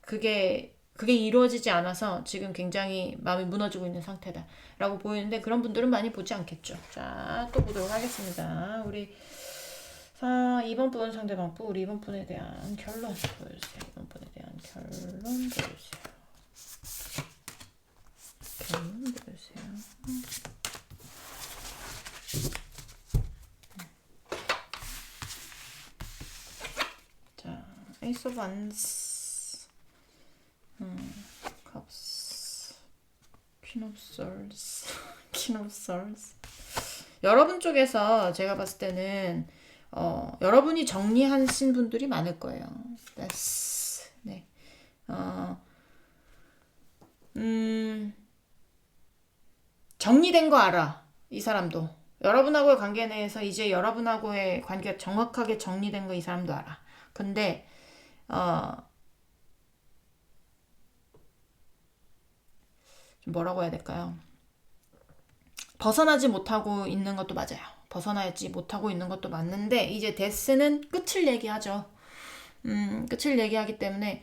이루어지지 않아서 지금 굉장히 마음이 무너지고 있는 상태다. 라고 보이는데 그런 분들은 많이 보지 않겠죠. 자, 또 보도록 하겠습니다. 우리 2번 분 상대방부, 우리 2번 분에 대한 결론 보여주세요. 2번 분에 대한 결론 보여주세요. 보여주세요. 자, Ace of Wands, Cups, Queen of Swords, King of Swords. 여러분 쪽에서 제가 봤을 때는 여러분이 정리하신 분들이 많을 거예요. 네. 정리된 거 알아. 이 사람도. 여러분하고의 관계 내에서 이제 여러분하고의 관계가 정확하게 정리된 거 이 사람도 알아. 근데 좀 뭐라고 해야 될까요? 벗어나지 못하고 있는 것도 맞아요. 벗어나지 못하고 있는 것도 맞는데 이제 데스는 끝을 얘기하죠. 끝을 얘기하기 때문에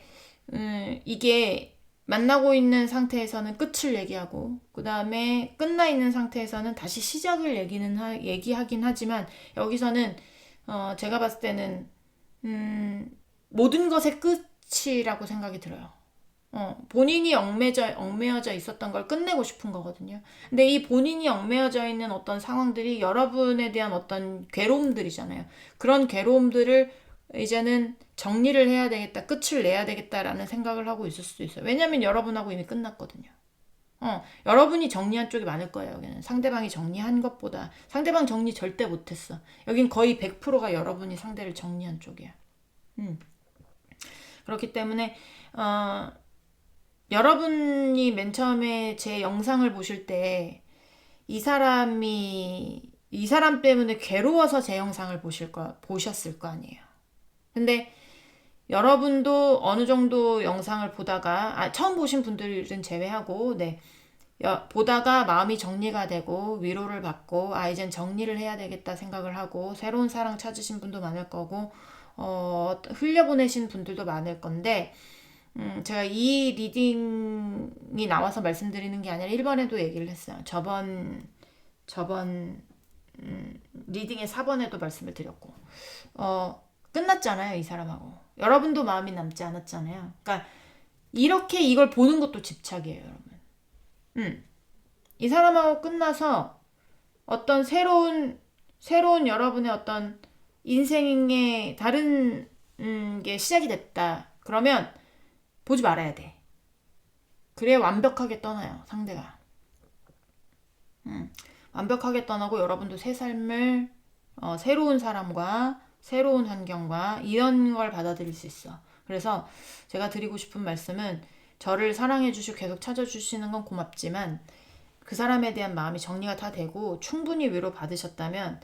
이게 만나고 있는 상태에서는 끝을 얘기하고 그 다음에 끝나 있는 상태에서는 다시 시작을 얘기하긴 하지만 여기서는 제가 봤을 때는 모든 것의 끝이라고 생각이 들어요. 본인이 얽매여져 있었던 걸 끝내고 싶은 거거든요. 근데 이 본인이 얽매여져 있는 어떤 상황들이 여러분에 대한 어떤 괴로움들이잖아요. 그런 괴로움들을 이제는 정리를 해야 되겠다, 끝을 내야 되겠다라는 생각을 하고 있을 수도 있어요. 왜냐면 여러분하고 이미 끝났거든요. 여러분이 정리한 쪽이 많을 거예요. 여기는 상대방이 정리한 것보다 상대방 정리 절대 못했어. 여긴 거의 100%가 여러분이 상대를 정리한 쪽이야. 그렇기 때문에 여러분이 맨 처음에 제 영상을 보실 때 이 사람 때문에 괴로워서 제 영상을 보셨을 거 아니에요. 근데 여러분도 어느 정도 영상을 보다가 처음 보신 분들은 제외하고 보다가 마음이 정리가 되고 위로를 받고 이젠 정리를 해야 되겠다 생각을 하고 새로운 사랑 찾으신 분도 많을 거고 흘려보내신 분들도 많을 건데 제가 이 리딩이 나와서 말씀드리는 게 아니라 1번에도 얘기를 했어요. 저번 리딩의 4번에도 말씀을 드렸고 끝났잖아요. 이 사람하고. 여러분도 마음이 남지 않았잖아요. 그러니까 이렇게 이걸 보는 것도 집착이에요, 여러분. 이 사람하고 끝나서 어떤 새로운 여러분의 어떤 인생의 다른 게 시작이 됐다. 그러면 보지 말아야 돼. 그래야 완벽하게 떠나요, 상대가. 완벽하게 떠나고 여러분도 새 삶을 새로운 사람과 새로운 환경과 이런 걸 받아들일 수 있어. 그래서 제가 드리고 싶은 말씀은 저를 사랑해 주시고 계속 찾아주시는 건 고맙지만 그 사람에 대한 마음이 정리가 다 되고 충분히 위로 받으셨다면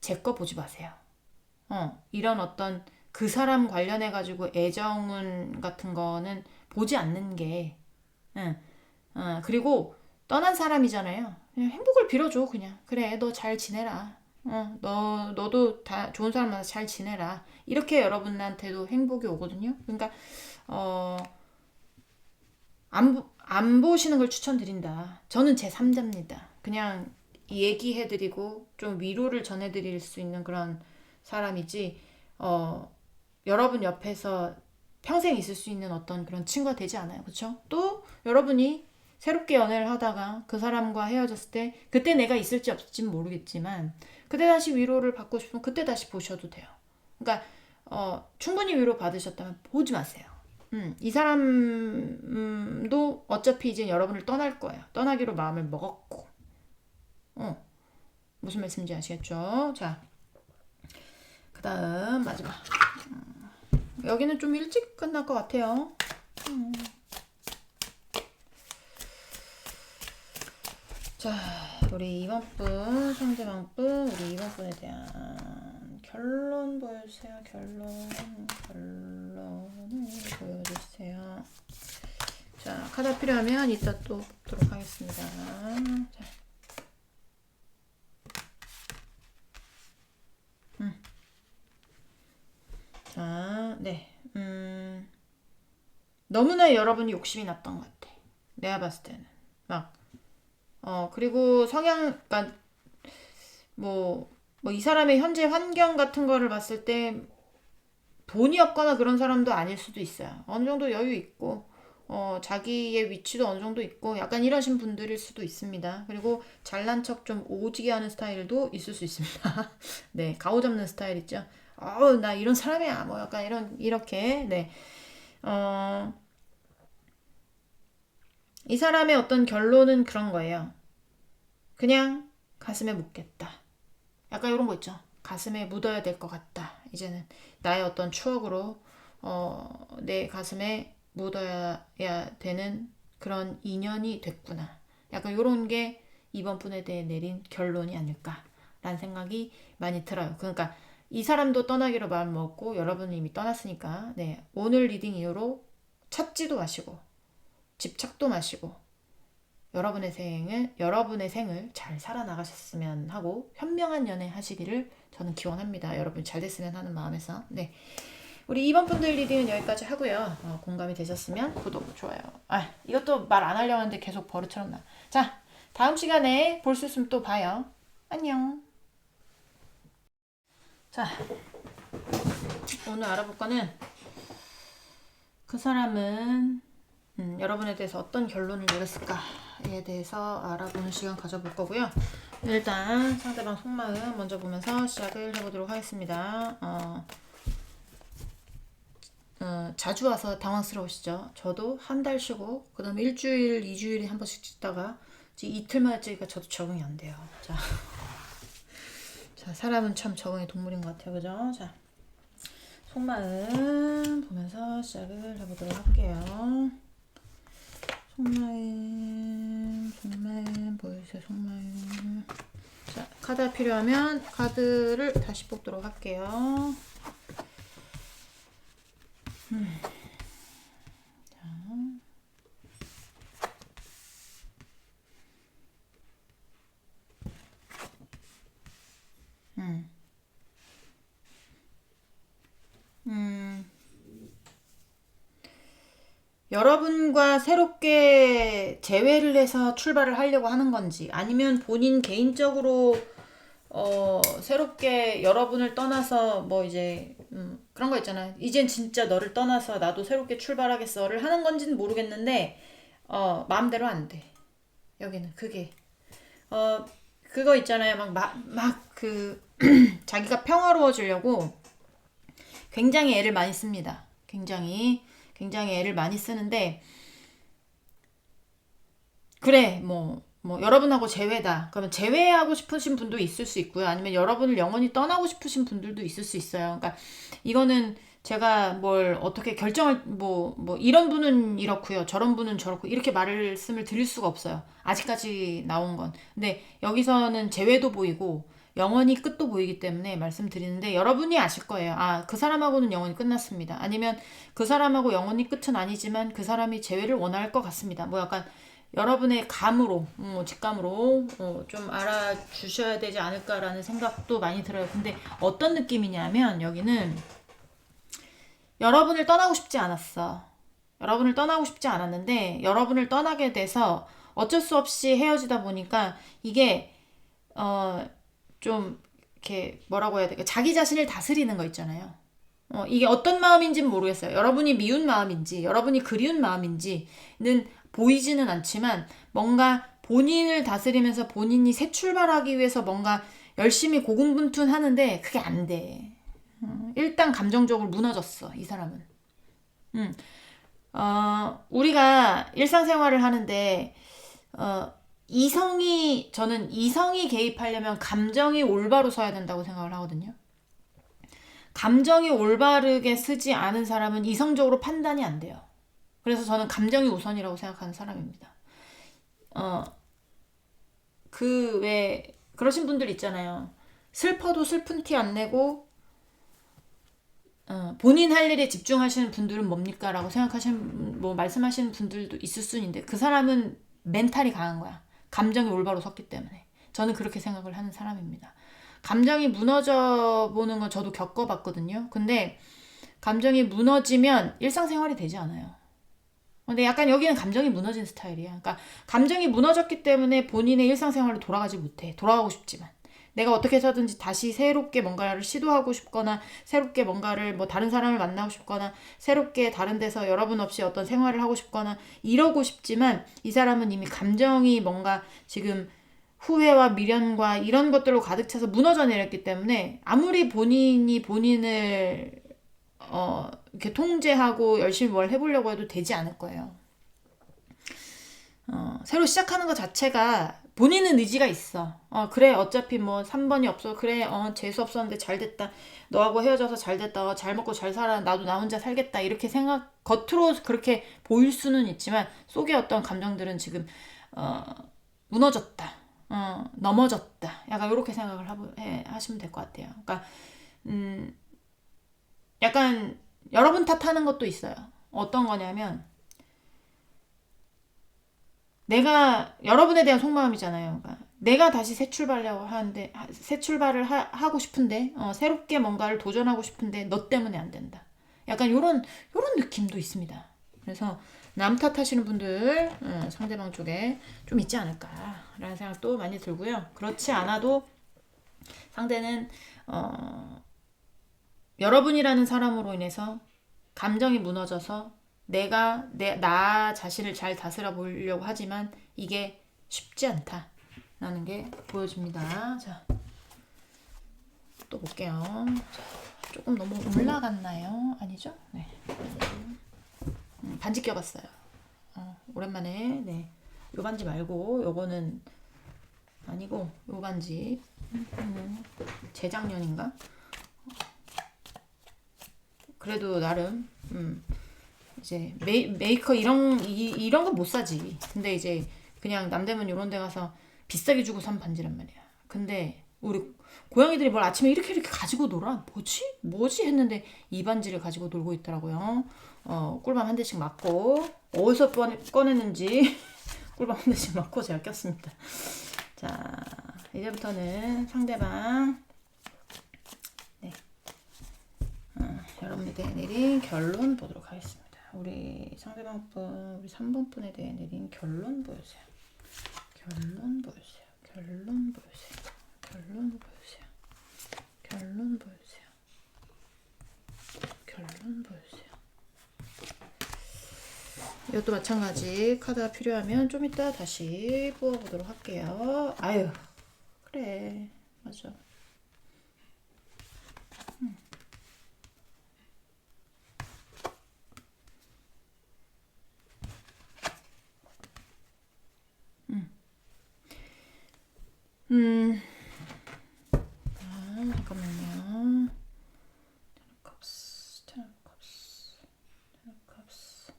제 거 보지 마세요. 이런 어떤 그 사람 관련해 가지고 애정은 같은 거는 보지 않는 게 그리고 떠난 사람이잖아요. 그냥 행복을 빌어줘. 그냥 그래 너 잘 지내라. 너도 다 좋은 사람 만나서 잘 지내라. 이렇게 여러분한테도 행복이 오거든요. 그러니까 안 보시는 걸 추천드린다. 저는 제 3자입니다. 그냥 얘기해드리고 좀 위로를 전해드릴 수 있는 그런 사람이지 여러분 옆에서 평생 있을 수 있는 어떤 그런 친구가 되지 않아요. 그렇죠? 또 여러분이 새롭게 연애를 하다가 그 사람과 헤어졌을 때 그때 내가 있을지 없을지는 모르겠지만 그때 다시 위로를 받고 싶으면 그때 다시 보셔도 돼요. 그러니까 충분히 위로 받으셨다면 보지 마세요. 이 사람도 어차피 이제 여러분을 떠날 거예요. 떠나기로 마음을 먹었고. 무슨 말씀인지 아시겠죠? 자, 그 다음 마지막. 여기는 좀 일찍 끝날 것 같아요. 자, 우리 이번 분, 상대방 분, 우리 이번 분에 대한 결론 보여주세요. 결론을 보여주세요. 자, 카드 필요하면 이따 또 보도록 하겠습니다. 자, 네. 너무나 여러분이 욕심이 났던 것 같아. 내가 봤을 때는. 막, 그리고 그러니까, 이 사람의 현재 환경 같은 거를 봤을 때 돈이 없거나 그런 사람도 아닐 수도 있어요. 어느 정도 여유 있고, 자기의 위치도 어느 정도 있고, 약간 이러신 분들일 수도 있습니다. 그리고 잘난 척 좀 오지게 하는 스타일도 있을 수 있습니다. 네, 가오 잡는 스타일 있죠. 나 이런 사람이야. 뭐 약간 이렇게, 네. 이 사람의 어떤 결론은 그런 거예요. 그냥 가슴에 묻겠다. 약간 이런 거 있죠. 가슴에 묻어야 될 것 같다. 이제는 나의 어떤 추억으로 내 가슴에 묻어야 되는 그런 인연이 됐구나. 약간 이런 게 이번 분에 대해 내린 결론이 아닐까라는 생각이 많이 들어요. 그러니까 이 사람도 떠나기로 마음 먹고 여러분은 이미 떠났으니까 네, 오늘 리딩 이후로 찾지도 마시고 집착도 마시고 여러분의 생을 잘 살아나가셨으면 하고 현명한 연애 하시기를 저는 기원합니다. 여러분 잘 됐으면 하는 마음에서. 네. 우리 2번 분들 리딩은 여기까지 하고요. 공감이 되셨으면 구독, 좋아요. 이것도 말 안 하려고 하는데 계속 버릇처럼 나. 자, 다음 시간에 볼 수 있으면 또 봐요. 안녕. 자, 오늘 알아볼 거는 그 사람은 여러분에 대해서 어떤 결론을 내렸을까에 대해서 알아보는 시간 가져볼 거고요. 일단 상대방 속마음 먼저 보면서 시작을 해보도록 하겠습니다. 자주 와서 당황스러우시죠? 저도 한 달 쉬고 그 다음에 일주일, 2주일에 한 번씩 찍다가 이틀만에 찍으니까 저도 적응이 안 돼요. 자, 사람은 참 적응의 동물인 것 같아요. 그죠? 자, 속마음 보면서 시작을 해보도록 할게요. 속마음 보여주세요. 속마음. 자, 카드 필요하면 카드를 다시 뽑도록 할게요. 여러분과 새롭게 재회를 해서 출발을 하려고 하는 건지 아니면 본인 개인적으로 새롭게 여러분을 떠나서 뭐 이제 그런 거 있잖아. 이젠 진짜 너를 떠나서 나도 새롭게 출발하겠어를 하는 건지는 모르겠는데 마음대로 안 돼. 여기는 그게 그거 있잖아요. 막 그 자기가 평화로워지려고 굉장히 애를 많이 씁니다. 굉장히 애를 많이 쓰는데 그래 뭐 여러분하고 제외다. 그러면 제외하고 싶으신 분도 있을 수 있고요. 아니면 여러분을 영원히 떠나고 싶으신 분들도 있을 수 있어요. 그러니까 이거는 제가 뭘 어떻게 결정을 뭐 이런 분은 이렇고요. 저런 분은 저렇고 이렇게 말씀을 드릴 수가 없어요. 아직까지 나온 건. 근데 여기서는 제외도 보이고 영원히 끝도 보이기 때문에 말씀드리는데 여러분이 아실 거예요. 아, 그 사람하고는 영원히 끝났습니다. 아니면 그 사람하고 영원히 끝은 아니지만 그 사람이 재회를 원할 것 같습니다. 뭐 약간 여러분의 감으로, 직감으로 좀 알아주셔야 되지 않을까라는 생각도 많이 들어요. 근데 어떤 느낌이냐면 여기는 여러분을 떠나고 싶지 않았어. 여러분을 떠나고 싶지 않았는데 여러분을 떠나게 돼서 어쩔 수 없이 헤어지다 보니까 이게 좀 이렇게 뭐라고 해야 될까? 자기 자신을 다스리는 거 있잖아요. 이게 어떤 마음인지는 모르겠어요. 여러분이 미운 마음인지, 여러분이 그리운 마음인지는 보이지는 않지만 뭔가 본인을 다스리면서 본인이 새 출발하기 위해서 뭔가 열심히 고군분투하는데 그게 안 돼. 일단 감정적으로 무너졌어, 이 사람은. 우리가 일상생활을 하는데, 저는 이성이 개입하려면 감정이 올바로 서야 된다고 생각을 하거든요. 감정이 올바르게 쓰지 않은 사람은 이성적으로 판단이 안 돼요. 그래서 저는 감정이 우선이라고 생각하는 사람입니다. 왜 그러신 분들 있잖아요. 슬퍼도 슬픈 티 안 내고 본인 할 일에 집중하시는 분들은 뭡니까? 라고 말씀하시는 분들도 있을 수 있는데 그 사람은 멘탈이 강한 거야. 감정이 올바로 섰기 때문에. 저는 그렇게 생각을 하는 사람입니다. 감정이 무너져 보는 건 저도 겪어봤거든요. 근데 감정이 무너지면 일상생활이 되지 않아요. 근데 약간 여기는 감정이 무너진 스타일이야. 그러니까 감정이 무너졌기 때문에 본인의 일상생활로 돌아가지 못해. 돌아가고 싶지만. 내가 어떻게 해서든지 다시 새롭게 뭔가를 시도하고 싶거나 새롭게 뭔가를 뭐 다른 사람을 만나고 싶거나 새롭게 다른 데서 여러분 없이 어떤 생활을 하고 싶거나 이러고 싶지만 이 사람은 이미 감정이 뭔가 지금 후회와 미련과 이런 것들로 가득 차서 무너져 내렸기 때문에 아무리 본인이 본인을 이렇게 통제하고 열심히 뭘 해보려고 해도 되지 않을 거예요. 새로 시작하는 것 자체가 본인은 의지가 있어. 그래, 어차피 뭐 3번이 없어. 그래, 재수 없었는데 잘 됐다. 너하고 헤어져서 잘 됐다. 잘 먹고 잘 살아. 나도 나 혼자 살겠다. 이렇게 겉으로 그렇게 보일 수는 있지만, 속에 어떤 감정들은 지금, 무너졌다. 넘어졌다. 약간 이렇게 생각을 하시면 될 것 같아요. 그러니까, 약간, 여러분 탓하는 것도 있어요. 어떤 거냐면, 내가 여러분에 대한 속마음이잖아요. 그러니까 내가 다시 새 출발하려고 하는데 새 출발을 하고 싶은데 새롭게 뭔가를 도전하고 싶은데 너 때문에 안 된다. 약간 요런 느낌도 있습니다. 그래서 남 탓하시는 분들 상대방 쪽에 좀 있지 않을까라는 생각도 많이 들고요. 그렇지 않아도 상대는 여러분이라는 사람으로 인해서 감정이 무너져서 나 자신을 잘 다스려 보려고 하지만 이게 쉽지 않다라는 게 보여집니다. 자, 또 볼게요. 자, 조금 너무 올라갔나요? 아니죠? 네. 반지 껴봤어요. 오랜만에, 네. 요 반지 말고, 요거는 아니고, 요 반지. 재작년인가? 그래도 나름, 이제 메이커 이런 건 못 사지. 근데 이제 그냥 남대문 이런 데 가서 비싸게 주고 산 반지란 말이야. 근데 우리 고양이들이 뭘 아침에 이렇게 가지고 놀아? 뭐지 했는데 이 반지를 가지고 놀고 있더라고요. 꿀밤 한 대씩 맞고 어디서 꺼냈는지 꿀밤 한 대씩 맞고 제가 꼈습니다. 자, 이제부터는 상대방 여러분에 대해 내린 결론 보도록 하겠습니다. 우리 상대방 분, 우리 3번 분에 대해 내린 결론 보여주세요. 결론 보여주세요. 결론 보여주세요. 결론 보여주세요. 결론 보여주세요. 이것도 마찬가지. 카드가 필요하면 좀 이따 다시 뽑아보도록 할게요. 아유, 그래. 맞아. 잠깐만요. 컵스, 컵스, 컵스,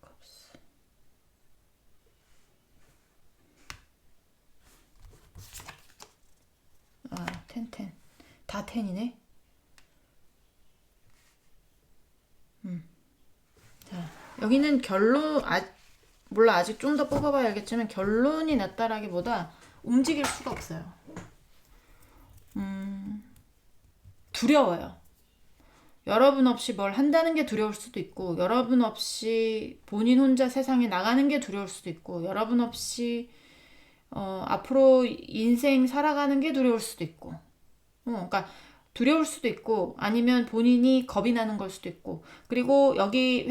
컵스. 아, 텐. 다 텐이네. 자, 여기는 결론, 몰라, 아직 좀 더 뽑아봐야 알겠지만, 결론이 났다라기보다 움직일 수가 없어요. 두려워요. 여러분 없이 뭘 한다는 게 두려울 수도 있고, 여러분 없이 본인 혼자 세상에 나가는 게 두려울 수도 있고, 여러분 없이 앞으로 인생 살아가는 게 두려울 수도 있고, 그러니까 두려울 수도 있고, 아니면 본인이 겁이 나는 걸 수도 있고, 그리고 여기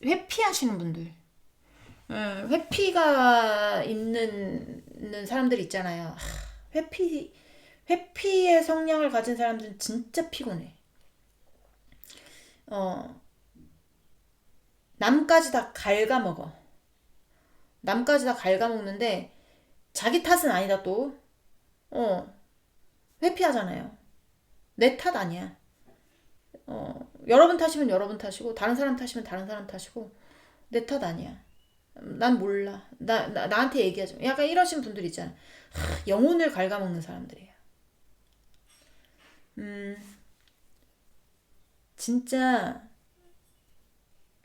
회피하시는 분들, 회피가 있는 사람들 있잖아요. 회피의 성향을 가진 사람들은 진짜 피곤해. 남까지 다 갉아먹어. 남까지 다 갉아먹는데 자기 탓은 아니다 또. 회피하잖아요. 내 탓 아니야. 여러분 탓이면 여러분 탓이고 다른 사람 탓이면 다른 사람 탓이고 내 탓 아니야. 난 몰라. 나한테 얘기하지 마. 약간 이러신 분들 있잖아. 영혼을 갉아먹는 사람들이에요. 진짜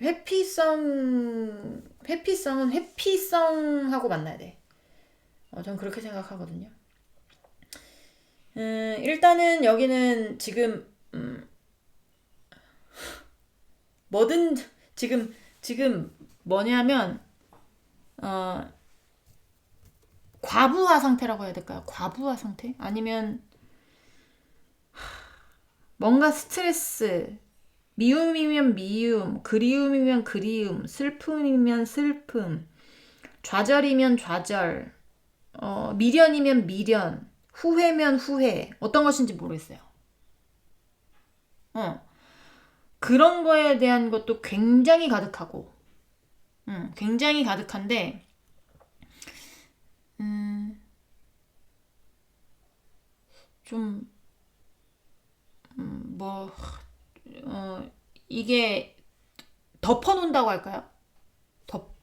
회피성은 회피성하고 만나야 돼. 전 그렇게 생각하거든요. 일단은 여기는 지금 뭐든 지금 뭐냐면 과부하 상태라고 해야 될까요? 과부하 상태? 아니면 뭔가 스트레스, 미움이면 미움, 그리움이면 그리움, 슬픔이면 슬픔, 좌절이면 좌절, 미련이면 미련, 후회면 후회. 어떤 것인지 모르겠어요. 그런 거에 대한 것도 굉장히 가득하고, 굉장히 가득한데, 좀, 이게 덮어놓는다고 할까요?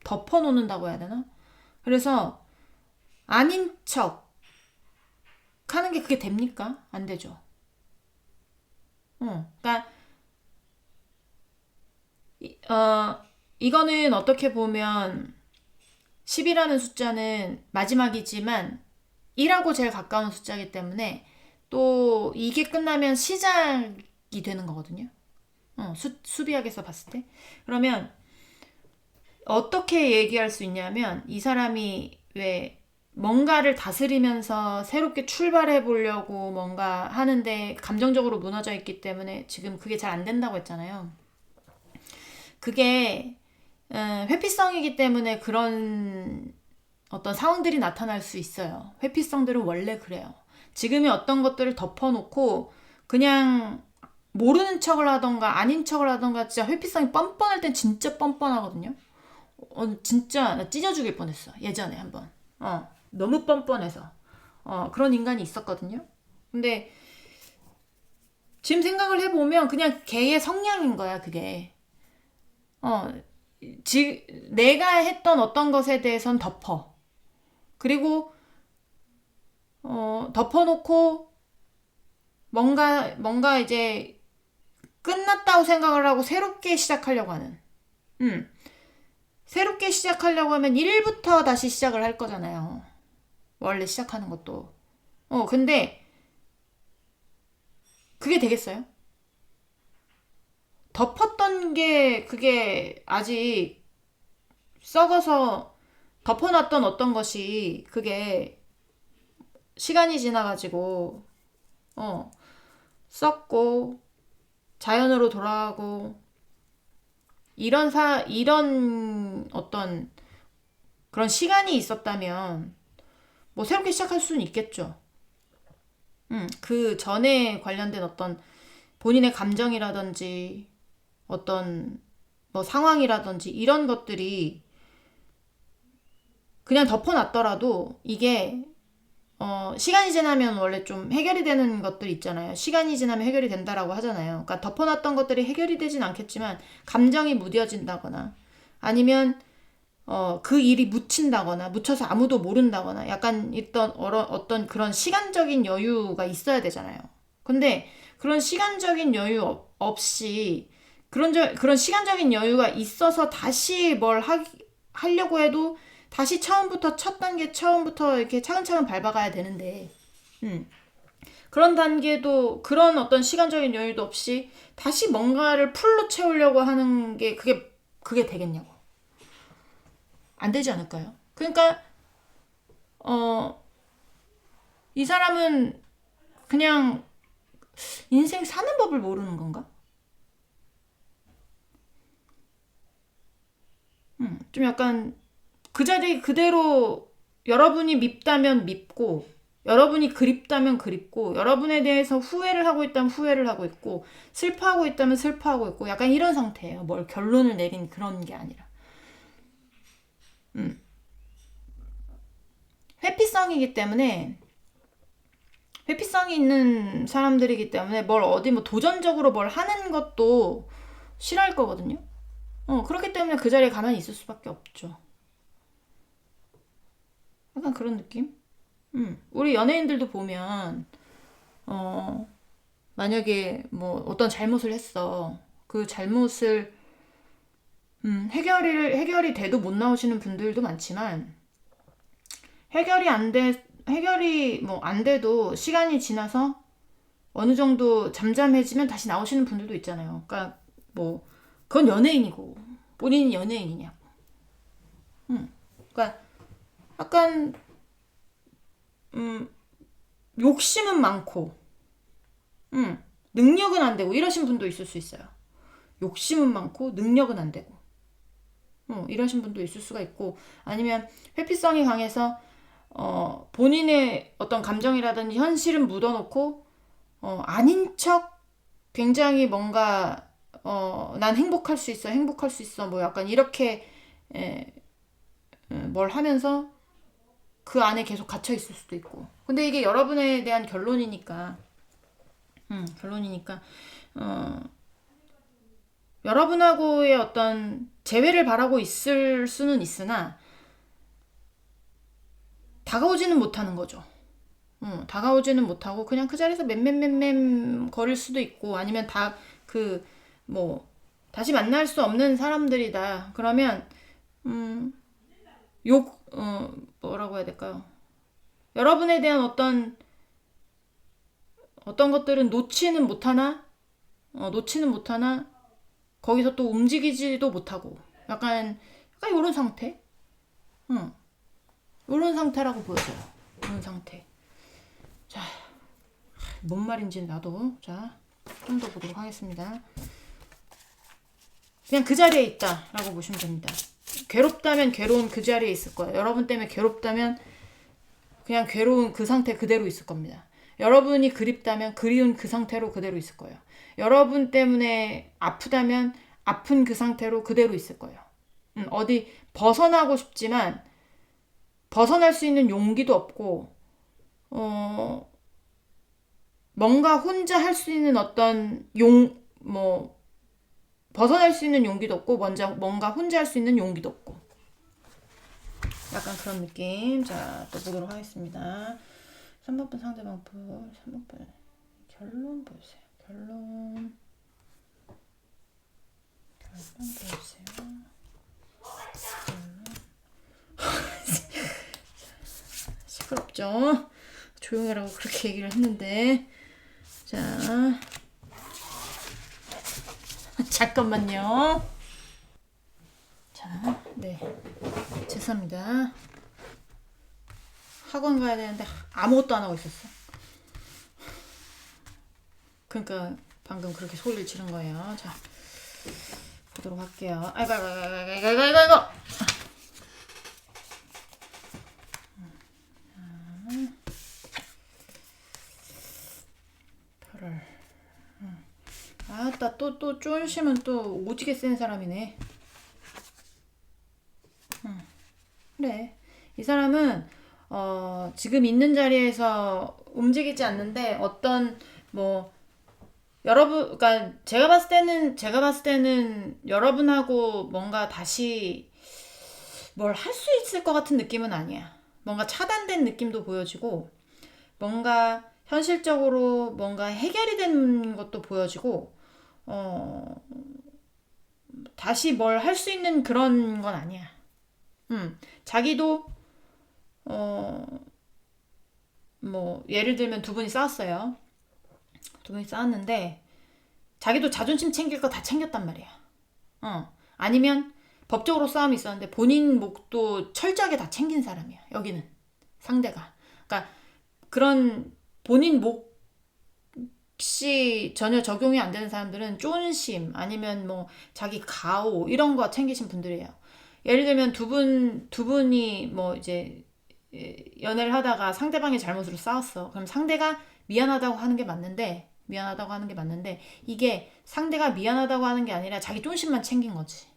덮어놓는다고 해야 되나? 그래서 아닌 척 하는 게 그게 됩니까? 안 되죠. 그러니까 이거는 어떻게 보면 10이라는 숫자는 마지막이지만 1하고 제일 가까운 숫자이기 때문에 또 이게 끝나면 시작이 되는 거거든요. 수비학에서 봤을 때. 그러면 어떻게 얘기할 수 있냐면 이 사람이 왜 뭔가를 다스리면서 새롭게 출발해 보려고 뭔가 하는데 감정적으로 무너져 있기 때문에 지금 그게 잘 안 된다고 했잖아요. 그게 회피성이기 때문에 그런 어떤 상황들이 나타날 수 있어요. 회피성들은 원래 그래요. 지금의 어떤 것들을 덮어놓고 그냥 모르는 척을 하던가 아닌 척을 하던가 진짜 회피성이 뻔뻔할 땐 진짜 뻔뻔하거든요. 진짜 나 찢어 죽일 뻔했어. 예전에 한번. 너무 뻔뻔해서. 그런 인간이 있었거든요. 근데 지금 생각을 해보면 그냥 걔의 성향인 거야, 그게. 내가 했던 어떤 것에 대해선 덮어. 그리고 덮어놓고 뭔가 이제 끝났다고 생각을 하고 새롭게 시작하려고 하는. 새롭게 시작하려고 하면 1부터 다시 시작을 할 거잖아요. 원래 시작하는 것도. 근데 그게 되겠어요? 덮었던 게 그게 아직 썩어서 덮어놨던 어떤 것이 그게 시간이 지나가지고 썩고 자연으로 돌아가고 이런 어떤 그런 시간이 있었다면 뭐 새롭게 시작할 수는 있겠죠. 그 전에 관련된 어떤 본인의 감정이라든지 어떤 뭐 상황이라든지 이런 것들이 그냥 덮어놨더라도 이게 시간이 지나면 원래 좀 해결이 되는 것들 있잖아요. 시간이 지나면 해결이 된다라고 하잖아요. 그러니까 덮어놨던 것들이 해결이 되진 않겠지만 감정이 무뎌진다거나 아니면 그 일이 묻힌다거나 묻혀서 아무도 모른다거나 약간 어떤 그런 시간적인 여유가 있어야 되잖아요. 근데 그런 시간적인 여유 없이 그런 시간적인 여유가 있어서 다시 하려고 해도 다시 처음부터 첫 단계 처음부터 이렇게 차근차근 밟아가야 되는데 그런 단계도 그런 어떤 시간적인 여유도 없이 다시 뭔가를 풀로 채우려고 하는 게 그게 되겠냐고. 안 되지 않을까요? 그러니까 이 사람은 그냥 인생 사는 법을 모르는 건가? 좀 약간 그 자리 그대로 여러분이 밉다면 밉고 여러분이 그립다면 그립고 여러분에 대해서 후회를 하고 있다면 후회를 하고 있고 슬퍼하고 있다면 슬퍼하고 있고 약간 이런 상태예요. 뭘 결론을 내린 그런 게 아니라. 회피성이기 때문에 회피성이 있는 사람들이기 때문에 뭘 어디 뭐 도전적으로 뭘 하는 것도 싫어할 거거든요. 그렇기 때문에 그 자리에 가만히 있을 수밖에 없죠. 약간 그런 느낌? 우리 연예인들도 보면, 만약에 뭐 어떤 잘못을 했어. 그 잘못을, 해결이 돼도 못 나오시는 분들도 많지만, 해결이 뭐 안 돼도 시간이 지나서 어느 정도 잠잠해지면 다시 나오시는 분들도 있잖아요. 그러니까 뭐, 그건 연예인이고, 본인이 연예인이냐고. 그러니까 약간, 욕심은 많고, 능력은 안 되고 이러신 분도 있을 수 있어요. 욕심은 많고 능력은 안 되고 이러신 분도 있을 수가 있고 아니면 회피성이 강해서 본인의 어떤 감정이라든지 현실은 묻어놓고 아닌 척 굉장히 뭔가 난 행복할 수 있어 행복할 수 있어 뭐 약간 이렇게 뭘 하면서 그 안에 계속 갇혀 있을 수도 있고 근데 이게 여러분에 대한 결론이니까 여러분하고의 어떤 재회를 바라고 있을 수는 있으나 다가오지는 못하는 거죠. 다가오지는 못하고 그냥 그 자리에서 맴맴맴맴 거릴 수도 있고 아니면 뭐 다시 만날 수 없는 사람들이다. 그러면 뭐라고 해야 될까요? 여러분에 대한 어떤 것들은 놓지는 못하나 거기서 또 움직이지도 못하고 약간 이런 상태? 이런 상태라고 보여져요. 이런 상태. 자, 뭔 말인지 나도 좀 더 보도록 하겠습니다. 그냥 그 자리에 있다라고 보시면 됩니다. 괴롭다면 괴로운 그 자리에 있을 거예요. 여러분 때문에 괴롭다면 그냥 괴로운 그 상태 그대로 있을 겁니다. 여러분이 그립다면 그리운 그 상태로 그대로 있을 거예요. 여러분 때문에 아프다면 아픈 그 상태로 그대로 있을 거예요. 어디 벗어나고 싶지만 벗어날 수 있는 용기도 없고 뭔가 혼자 할 수 있는 어떤 벗어날 수 있는 용기도 없고 뭔가 혼자 할 수 있는 용기도 없고 약간 그런 느낌. 자, 또 보도록 하겠습니다. 3번분 상대방 풀 3번분 결론 보세요. 결론 보세요. 시끄럽죠? 조용히라고 그렇게 얘기를 했는데 자 잠깐만요. 자, 네 죄송합니다. 학원 가야 되는데 아무것도 안 하고 있었어. 그러니까 방금 그렇게 소리를 지른 거예요. 자, 보도록 할게요. 아이고, 아이고, 아이고, 아이고, 아이고, 아이고, 아이고. 8월. 아따, 또 쫀심은 또 오지게 센 사람이네. 그래. 이 사람은 지금 있는 자리에서 움직이지 않는데 어떤 뭐 여러분, 그러니까 제가 봤을 때는 여러분하고 뭔가 다시 뭘 할 수 있을 것 같은 느낌은 아니야. 뭔가 차단된 느낌도 보여지고 뭔가 현실적으로 뭔가 해결이 된 것도 보여지고 어, 다시 뭘 할 수 있는 그런 건 아니야. 자기도 어, 뭐 예를 들면 두 분이 싸웠어요. 두 분이 싸웠는데 자기도 자존심 챙길 거 다 챙겼단 말이야. 아니면 법적으로 싸움이 있었는데 본인 목도 철저하게 다 챙긴 사람이야. 여기는 상대가. 그러니까 그런 본인 몫이 전혀 적용이 안 되는 사람들은 쫀심 아니면 뭐 자기 가오 이런 거 챙기신 분들이에요. 예를 들면 두 분이 뭐 이제 연애를 하다가 상대방의 잘못으로 싸웠어. 그럼 상대가 미안하다고 하는 게 맞는데 이게 상대가 미안하다고 하는 게 아니라 자기 쫀심만 챙긴 거지.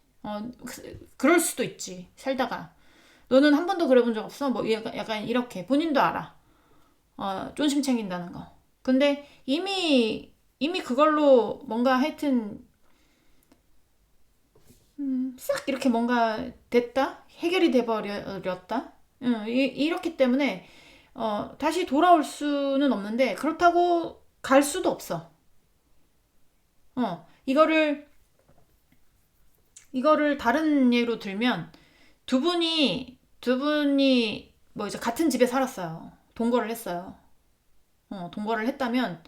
그럴 수도 있지. 살다가 너는 한 번도 그래 본 적 없어? 뭐 약간 이렇게 본인도 알아. 쫀심 챙긴다는 거. 근데 이미 그걸로 뭔가 하여튼 싹 이렇게 뭔가 됐다? 해결이 돼버렸다? 이렇기 때문에 다시 돌아올 수는 없는데 그렇다고 갈 수도 없어. 이거를 다른 예로 들면 두 분이 뭐 이제 같은 집에 살았어요. 동거를 했어요. 동거를 했다면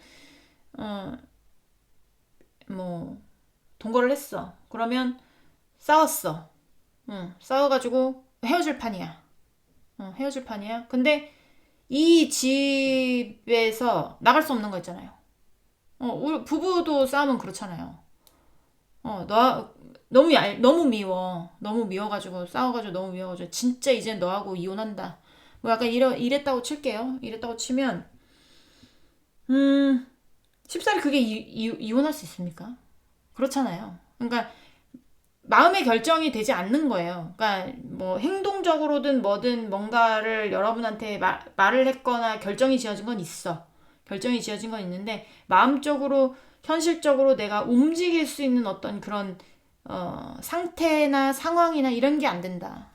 어, 뭐 동거를 했어. 그러면 싸웠어. 싸워가지고 헤어질 판이야. 헤어질 판이야. 근데 이 집에서 나갈 수 없는 거 있잖아요. 우리 부부도 싸우면 그렇잖아요. 너 너무 미워. 너무 미워가지고 싸워가지고 너무 미워가지고 진짜 이젠 너하고 이혼한다. 뭐 약간 이랬다고 칠게요. 이랬다고 치면 쉽사리 그게 이혼할 수 있습니까? 그렇잖아요. 그러니까 마음의 결정이 되지 않는 거예요. 그러니까 뭐 행동적으로든 뭐든 뭔가를 여러분한테 말을 했거나 결정이 지어진 건 있어. 결정이 지어진 건 있는데 마음적으로 현실적으로 내가 움직일 수 있는 어떤 그런 상태나 상황이나 이런 게 안 된다.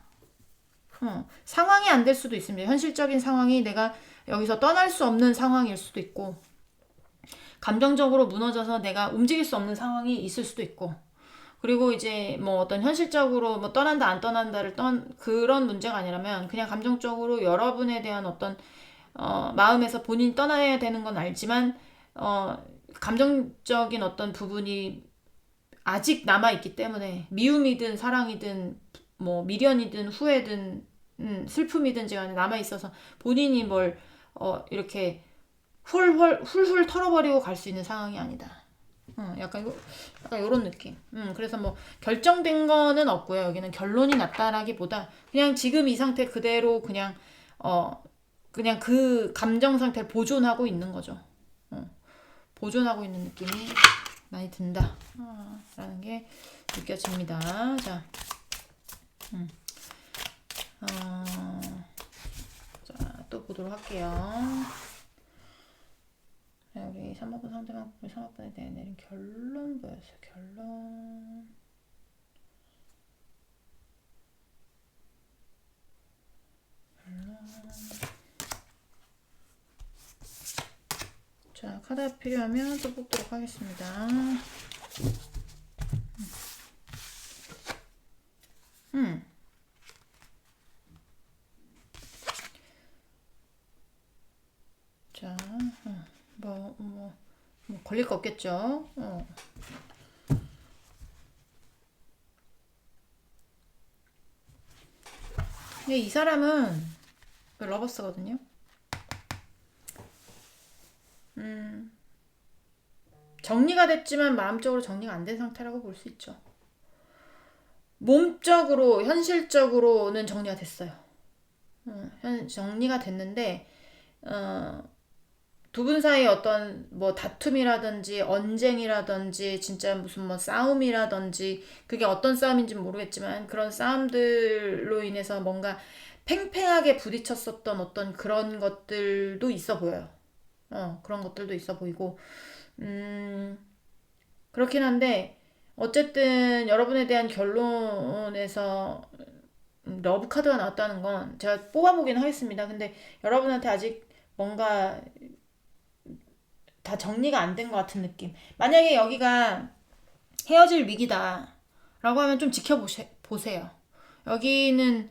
상황이 안 될 수도 있습니다. 현실적인 상황이 내가 여기서 떠날 수 없는 상황일 수도 있고 감정적으로 무너져서 내가 움직일 수 없는 상황이 있을 수도 있고 그리고 이제 뭐 어떤 현실적으로 뭐 떠난다 안 떠난다를 그런 문제가 아니라면 그냥 감정적으로 여러분에 대한 어떤 마음에서 본인이 떠나야 되는 건 알지만 감정적인 어떤 부분이 아직 남아 있기 때문에 미움이든 사랑이든 뭐 미련이든 후회든 슬픔이든지 간에 남아 있어서 본인이 뭘 이렇게 훌훌 털어버리고 갈 수 있는 상황이 아니다. 약간 요런 느낌. 그래서 뭐 결정된 거는 없고요. 여기는 결론이 났다라기보다 그냥 지금 이 상태 그대로 그냥 그 감정 상태를 보존하고 있는 거죠. 보존하고 있는 느낌이 많이 든다. 라는 게 느껴집니다. 자, 자, 또 보도록 할게요. 우리 3학번 상대방 우리 3학번에 대해 내린 결론 뭐였어요? 결론. 자, 카드 필요하면 또 뽑도록 하겠습니다. 자, 뭐 걸릴 거 없겠죠? 근데 이 사람은 그 러버스거든요. 정리가 됐지만 마음적으로 정리가 안 된 상태라고 볼 수 있죠. 몸적으로, 현실적으로는 정리가 됐어요. 정리가 됐는데, 두 분 사이 어떤 뭐 다툼이라든지 언쟁이라든지 진짜 무슨 뭐 싸움이라든지 그게 어떤 싸움인지 모르겠지만 그런 싸움들로 인해서 뭔가 팽팽하게 부딪혔었던 어떤 그런 것들도 있어 보여요. 그런 것들도 있어 보이고, 그렇긴 한데, 어쨌든 여러분에 대한 결론에서 러브 카드가 나왔다는 건 제가 뽑아보긴 하겠습니다. 근데 여러분한테 아직 뭔가 다 정리가 안 된 것 같은 느낌. 만약에 여기가 헤어질 위기다 라고 하면 좀 지켜보세요. 여기는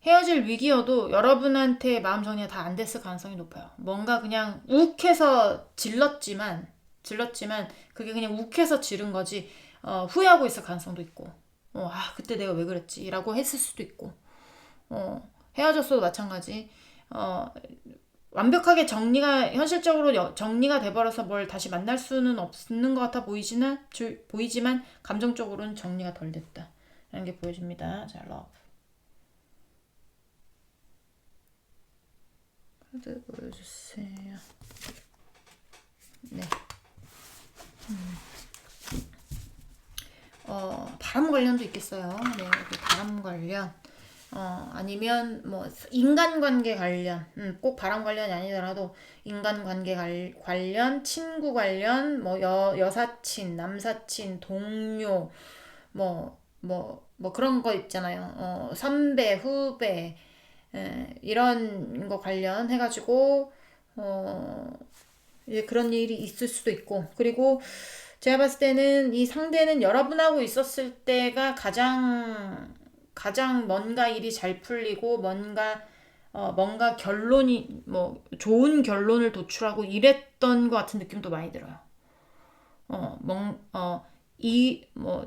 헤어질 위기여도 여러분한테 마음 정리가 다 안 됐을 가능성이 높아요. 뭔가 그냥 욱해서 질렀지만 그게 그냥 욱해서 지른 거지 후회하고 있을 가능성도 있고 그때 내가 왜 그랬지 라고 했을 수도 있고 헤어졌어도 마찬가지. 완벽하게 현실적으로 정리가 돼버려서 뭘 다시 만날 수는 없는 것 같아 보이지만 감정적으로는 정리가 덜 됐다 라는 게 보여집니다. 자, 러브 카드 보여주세요. 네. 바람 관련도 있겠어요. 네, 바람 관련. 아니면 뭐 인간관계 관련, 꼭 바람 관련이 아니더라도 인간관계 관련, 친구 관련, 뭐 여사친, 남사친, 동료, 뭐 그런 거 있잖아요. 선배, 후배, 이런 거 관련해가지고 이제 그런 일이 있을 수도 있고, 그리고 제가 봤을 때는 이 상대는 여러분하고 있었을 때가 가장 뭔가 일이 잘 풀리고 뭔가 결론이 뭐 좋은 결론을 도출하고 이랬던 것 같은 느낌도 많이 들어요.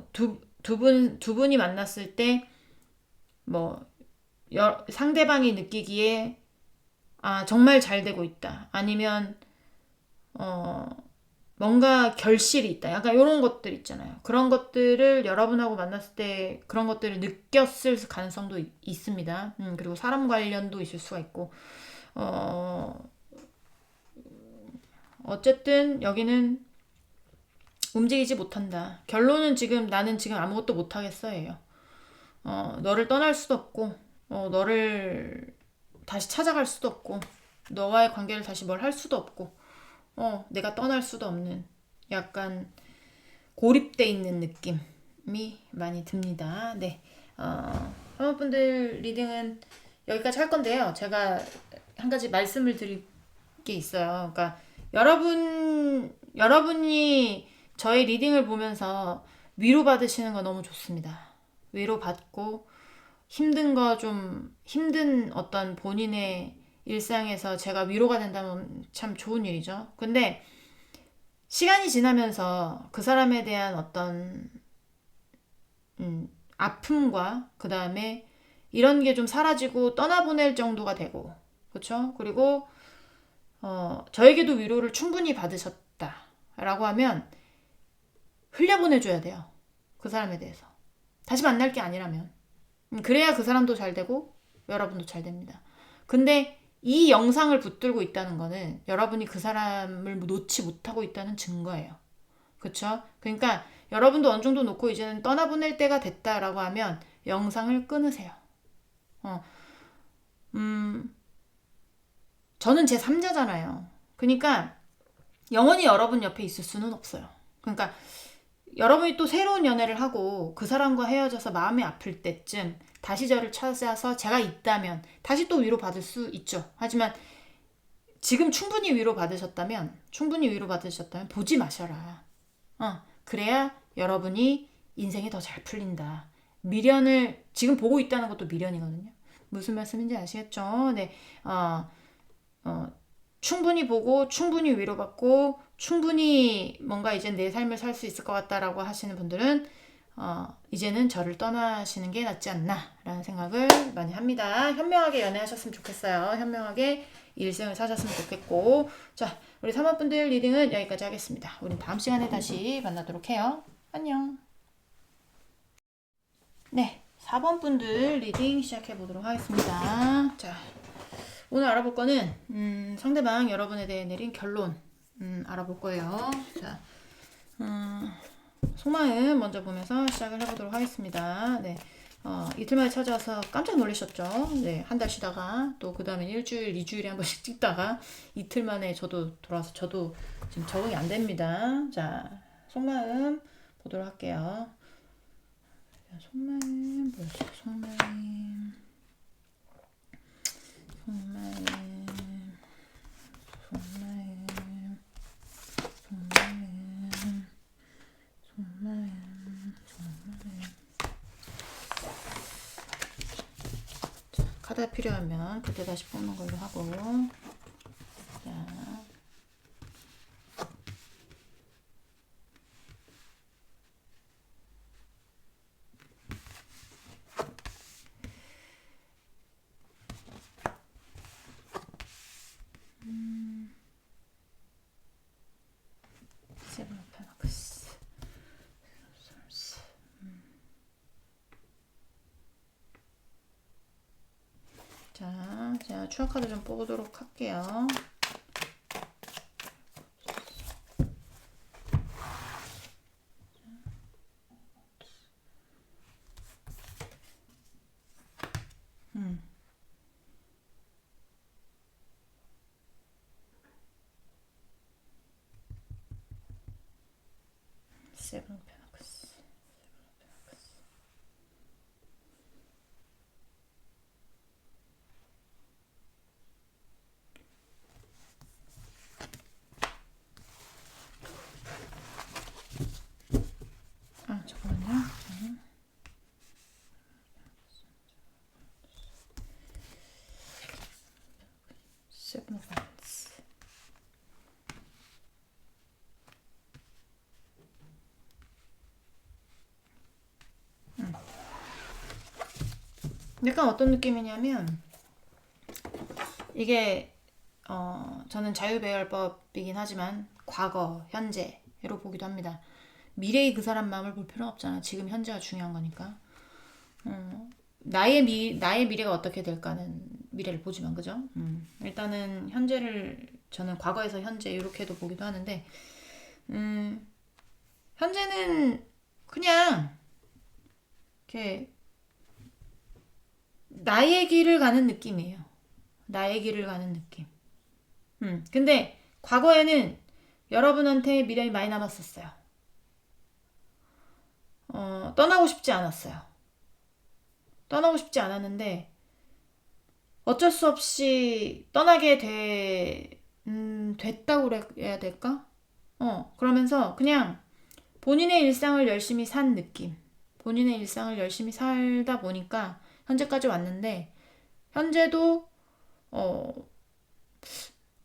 두 분이 만났을 때 뭐 상대방이 느끼기에 정말 잘 되고 있다. 아니면 뭔가 결실이 있다. 약간 이런 것들 있잖아요. 그런 것들을 여러분하고 만났을 때 그런 것들을 느꼈을 가능성도 있습니다. 그리고 사람 관련도 있을 수가 있고, 어쨌든 여기는 움직이지 못한다. 결론은 나는 지금 아무것도 못하겠어예요. 너를 떠날 수도 없고, 너를 다시 찾아갈 수도 없고, 너와의 관계를 다시 뭘 할 수도 없고, 내가 떠날 수도 없는 약간 고립돼 있는 느낌이 많이 듭니다. 네. 한번분들 리딩은 여기까지 할 건데요. 제가 한 가지 말씀을 드릴 게 있어요. 그러니까 여러분이 저의 리딩을 보면서 위로받으시는 거 너무 좋습니다. 위로받고 힘든 어떤 본인의 일상에서 제가 위로가 된다면 참 좋은 일이죠. 근데 시간이 지나면서 그 사람에 대한 어떤 아픔과 그 다음에 이런 게 좀 사라지고 떠나보낼 정도가 되고, 그렇죠? 그리고 저에게도 위로를 충분히 받으셨다라고 하면 흘려보내줘야 돼요. 그 사람에 대해서. 다시 만날 게 아니라면. 그래야 그 사람도 잘 되고 여러분도 잘 됩니다. 근데 이 영상을 붙들고 있다는 거는 여러분이 그 사람을 놓지 못하고 있다는 증거예요. 그쵸? 그러니까 여러분도 어느 정도 놓고 이제는 떠나보낼 때가 됐다라고 하면 영상을 끊으세요. 저는 제 3자잖아요. 그러니까 영원히 여러분 옆에 있을 수는 없어요. 그러니까 여러분이 또 새로운 연애를 하고 그 사람과 헤어져서 마음이 아플 때쯤 다시 저를 찾아서 제가 있다면 다시 또 위로받을 수 있죠. 하지만 지금 충분히 위로받으셨다면 보지 마셔라. 그래야 여러분이 인생이 더 잘 풀린다. 미련을 지금 보고 있다는 것도 미련이거든요. 무슨 말씀인지 아시겠죠? 네. 충분히 보고 충분히 위로받고 충분히 뭔가 이제 내 삶을 살 수 있을 것 같다라고 하시는 분들은 이제는 저를 떠나시는 게 낫지 않나 라는 생각을 많이 합니다. 현명하게 연애하셨으면 좋겠어요. 현명하게 일생을 사셨으면 좋겠고. 자, 우리 3번분들 리딩은 여기까지 하겠습니다. 우린 다음 시간에 다시 만나도록 해요. 안녕. 네, 4번분들 리딩 시작해 보도록 하겠습니다. 자, 오늘 알아볼 거는 상대방 여러분에 대해 내린 결론 알아볼 거예요. 자, 속마음 먼저 보면서 시작을 해보도록 하겠습니다. 네, 이틀 만에 찾아와서 깜짝 놀라셨죠? 네, 한 달 쉬다가 또 그 다음에 일주일, 2주일에 한 번씩 찍다가 이틀 만에 저도 돌아와서 저도 지금 적응이 안 됩니다. 자, 속마음 보도록 할게요. 속마음 보여주세요. 속마음 카드 필요하면 그때 다시 뽑는 걸로 하고. 자, 세븐 오브 펜타클스. 자, 제가 추억 카드 좀 뽑도록 할게요. 세븐 오브 펜타클스. 잠깐만요. 세븐 오브 펜타클스. 약간 어떤 느낌이냐면 이게 저는 자유배열법이긴 하지만 과거, 현재로 보기도 합니다. 미래의 그 사람 마음을 볼 필요는 없잖아. 지금 현재가 중요한 거니까. 나의 미래가 어떻게 될까는 미래를 보지만, 그죠? 일단은 현재를 저는 과거에서 현재 이렇게도 보기도 하는데, 현재는 그냥 이렇게 나의 길을 가는 느낌이에요. 나의 길을 가는 느낌. 근데 과거에는 여러분한테 미련이 많이 남았었어요. 떠나고 싶지 않았어요. 떠나고 싶지 않았는데 어쩔 수 없이 떠나게 됐다고 그래야 될까? 그러면서 그냥 본인의 일상을 열심히 산 느낌. 본인의 일상을 열심히 살다 보니까 현재까지 왔는데, 현재도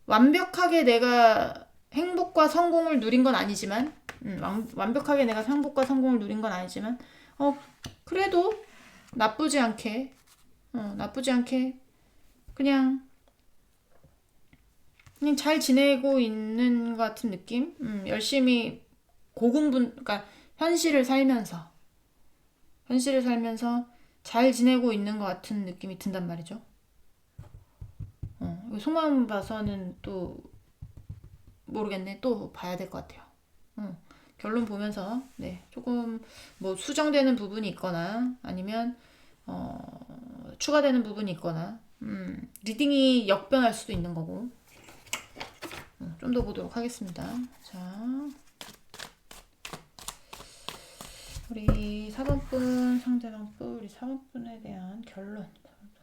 완벽하게 내가 행복과 성공을 누린 건 아니지만, 완벽하게 내가 행복과 성공을 누린 건 아니지만, 그래도 나쁘지 않게 그냥 잘 지내고 있는 것 같은 느낌? 열심히 그러니까 현실을 살면서 잘 지내고 있는 것 같은 느낌이 든단 말이죠. 속마음 봐서는 또 모르겠네. 또 봐야 될 것 같아요. 결론 보면서 네, 조금 뭐 수정되는 부분이 있거나 아니면 추가되는 부분이 있거나 리딩이 역변할 수도 있는 거고 좀 더 보도록 하겠습니다. 자, 우리 4번분 상대방분 우리 4번분에 대한 결론,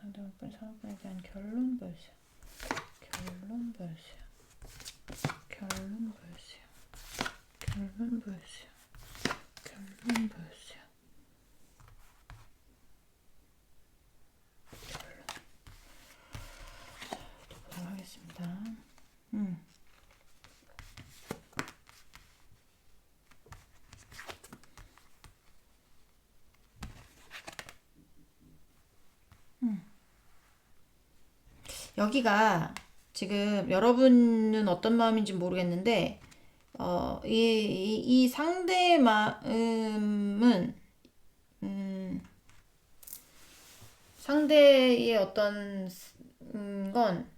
상대방분 4번분에 대한 결론 보여주세요. 결론 보여주세요. 결론 보여주세요. 결론 보여주세요. 결론 보여주세요. 결론. 자, 또 보도록 하겠습니다. 여기가 지금 여러분은 어떤 마음인지 모르겠는데, 이 상대의 마음은, 상대의 어떤, 건,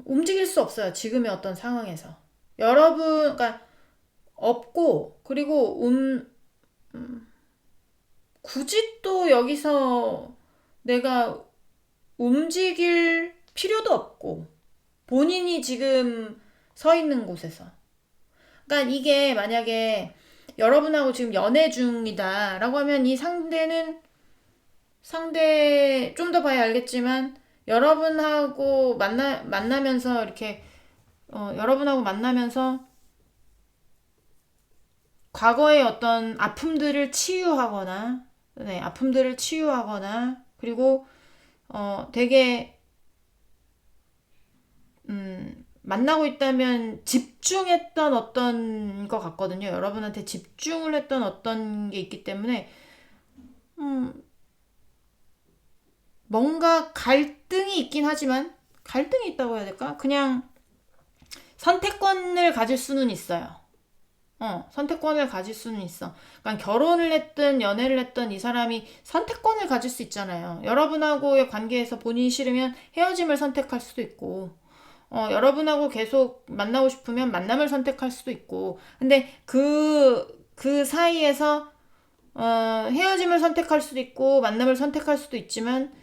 움직일 수 없어요. 지금의 어떤 상황에서. 그러니까, 없고, 그리고, 굳이 또 여기서 내가 움직일 필요도 없고, 본인이 지금 서 있는 곳에서. 그러니까 이게 만약에 여러분하고 지금 연애 중이다라고 하면 이 상대 좀 더 봐야 알겠지만 여러분하고 만나면서 이렇게 여러분하고 만나면서 과거의 어떤 아픔들을 치유하거나 네, 아픔들을 치유하거나 그리고 되게 만나고 있다면 집중했던 어떤 것 같거든요. 여러분한테 집중을 했던 어떤 게 있기 때문에 뭔가 갈등이 있긴 하지만 갈등이 있다고 해야 될까? 그냥 선택권을 가질 수는 있어요. 선택권을 가질 수는 있어. 그러니까 결혼을 했든 연애를 했든 이 사람이 선택권을 가질 수 있잖아요. 여러분하고의 관계에서 본인이 싫으면 헤어짐을 선택할 수도 있고, 여러분하고 계속 만나고 싶으면 만남을 선택할 수도 있고, 근데 그 사이에서, 헤어짐을 선택할 수도 있고, 만남을 선택할 수도 있지만,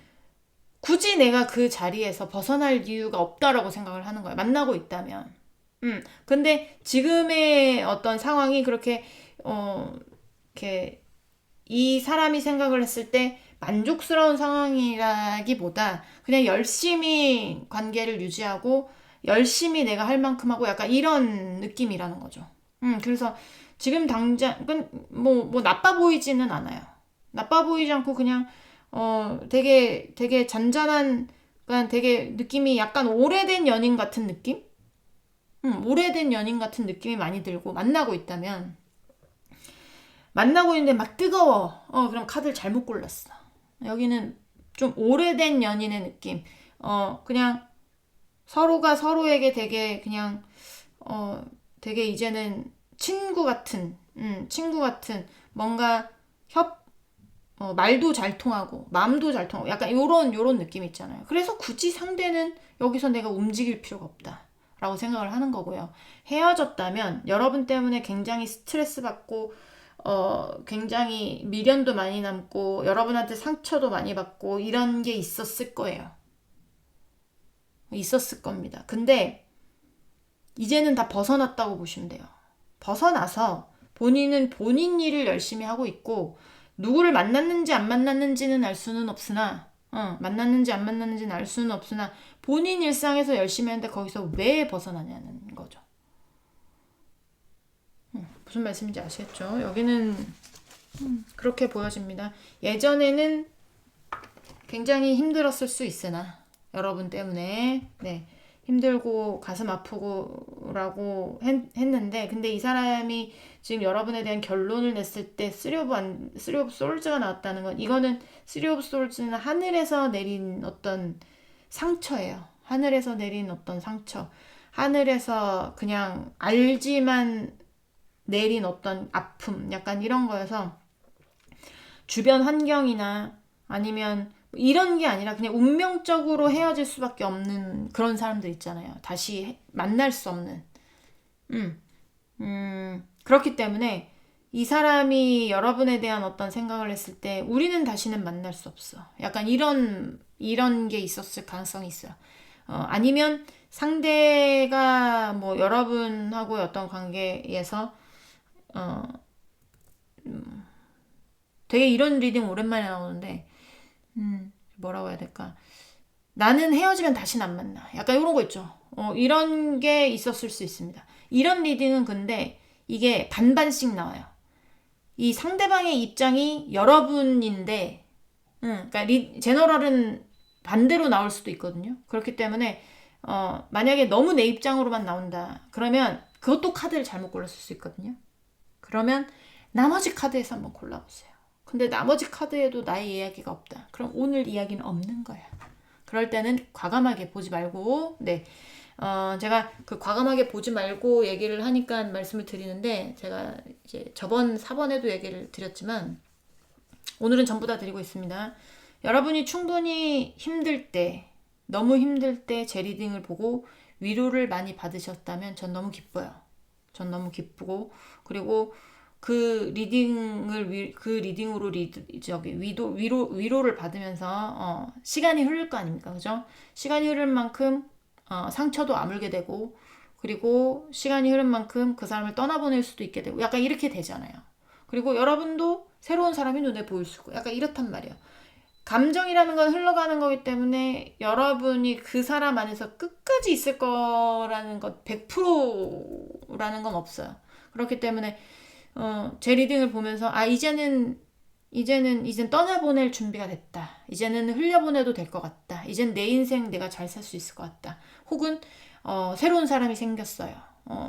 굳이 내가 그 자리에서 벗어날 이유가 없다라고 생각을 하는 거예요. 만나고 있다면. 근데 지금의 어떤 상황이 그렇게, 이렇게, 이 사람이 생각을 했을 때 만족스러운 상황이라기보다 그냥 열심히 관계를 유지하고 열심히 내가 할 만큼 하고 약간 이런 느낌이라는 거죠. 그래서 지금 당장, 뭐 나빠 보이지는 않아요. 나빠 보이지 않고 그냥, 되게 잔잔한, 그냥 되게 느낌이 약간 오래된 연인 같은 느낌? 오래된 연인 같은 느낌이 많이 들고 만나고 있다면 만나고 있는데 막 뜨거워. 그럼 카드를 잘못 골랐어. 여기는 좀 오래된 연인의 느낌. 그냥 서로가 서로에게 되게 그냥 되게 이제는 친구 같은 뭔가 말도 잘 통하고 마음도 잘 통하고 약간 요런 느낌 있잖아요. 그래서 굳이 상대는 여기서 내가 움직일 필요가 없다. 라고 생각을 하는 거고요. 헤어졌다면 여러분 때문에 굉장히 스트레스 받고 굉장히 미련도 많이 남고 여러분한테 상처도 많이 받고 이런 게 있었을 거예요. 있었을 겁니다. 근데 이제는 다 벗어났다고 보시면 돼요. 벗어나서 본인은 본인 일을 열심히 하고 있고 누구를 만났는지 안 만났는지는 알 수는 없으나 만났는지 안 만났는지는 알 수는 없으나 본인 일상에서 열심히 하는데 거기서 왜 벗어나냐는 거죠. 무슨 말씀인지 아시겠죠? 여기는 그렇게 보여집니다. 예전에는 굉장히 힘들었을 수 있으나 여러분 때문에 네, 힘들고 가슴 아프고라고 했는데 근데 이 사람이 지금 여러분에 대한 결론을 냈을 때 쓰리 오브 솔즈가 나왔다는 건 이거는 쓰리 오브 솔즈는 하늘에서 내린 어떤 상처예요. 하늘에서 내린 어떤 상처. 하늘에서 그냥 알지만 내린 어떤 아픔. 약간 이런 거여서 주변 환경이나 아니면 이런 게 아니라 그냥 운명적으로 헤어질 수밖에 없는 그런 사람들 있잖아요. 다시 만날 수 없는. 그렇기 때문에 이 사람이 여러분에 대한 어떤 생각을 했을 때 우리는 다시는 만날 수 없어. 약간 이런 게 있었을 가능성이 있어요. 아니면 상대가 뭐 여러분하고의 어떤 관계에서 되게 이런 리딩 오랜만에 나오는데 뭐라고 해야 될까? 나는 헤어지면 다시는 안 만나. 약간 이런 거 있죠. 이런 게 있었을 수 있습니다. 이런 리딩은 근데 이게 반반씩 나와요. 이 상대방의 입장이 여러분인데, 그러니까 제너럴은 반대로 나올 수도 있거든요. 그렇기 때문에 만약에 너무 내 입장으로만 나온다. 그러면 그것도 카드를 잘못 골랐을 수 있거든요. 그러면 나머지 카드에서 한번 골라보세요. 근데 나머지 카드에도 나의 이야기가 없다. 그럼 오늘 이야기는 없는 거야. 그럴 때는 과감하게 보지 말고, 네. 제가 그 과감하게 보지 말고 얘기를 하니까 말씀을 드리는데, 제가 이제 저번 4번에도 얘기를 드렸지만, 오늘은 전부 다 드리고 있습니다. 여러분이 충분히 힘들 때, 너무 힘들 때 제 리딩을 보고 위로를 많이 받으셨다면 전 너무 기뻐요. 전 너무 기쁘고, 그리고 그 리딩으로 위로를 받으면서 시간이 흐를 거 아닙니까? 그죠? 시간이 흐를 만큼 상처도 아물게 되고, 그리고 시간이 흐른 만큼 그 사람을 떠나보낼 수도 있게 되고, 약간 이렇게 되잖아요. 그리고 여러분도 새로운 사람이 눈에 보일 수 있고, 약간 이렇단 말이에요. 감정이라는 건 흘러가는 거기 때문에 여러분이 그 사람 안에서 끝까지 있을 거라는 것 100%라는 건 없어요. 그렇기 때문에 제 리딩을 보면서 이제는 떠나보낼 준비가 됐다. 이제는 흘려보내도 될 것 같다. 이젠 내 인생 내가 잘 살 수 있을 것 같다. 혹은 새로운 사람이 생겼어요.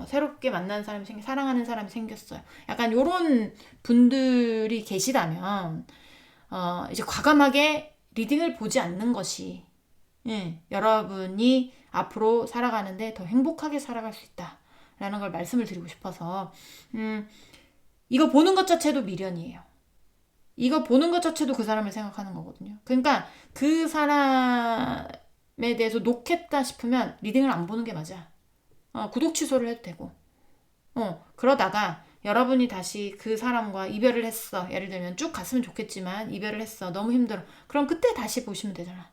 새롭게 만난 사람이 사랑하는 사람이 생겼어요. 약간 요런 분들이 계시다면 이제 과감하게 리딩을 보지 않는 것이 여러분이 앞으로 살아가는데 더 행복하게 살아갈 수 있다라는 걸 말씀을 드리고 싶어서 이거 보는 것 자체도 미련이에요. 이거 보는 것 자체도 그 사람을 생각하는 거거든요. 그러니까 그 사람에 대해서 놓겠다 싶으면 리딩을 안 보는 게 맞아. 구독 취소를 해도 되고 그러다가 여러분이 다시 그 사람과 이별을 했어. 예를 들면 쭉 갔으면 좋겠지만 이별을 했어. 너무 힘들어. 그럼 그때 다시 보시면 되잖아.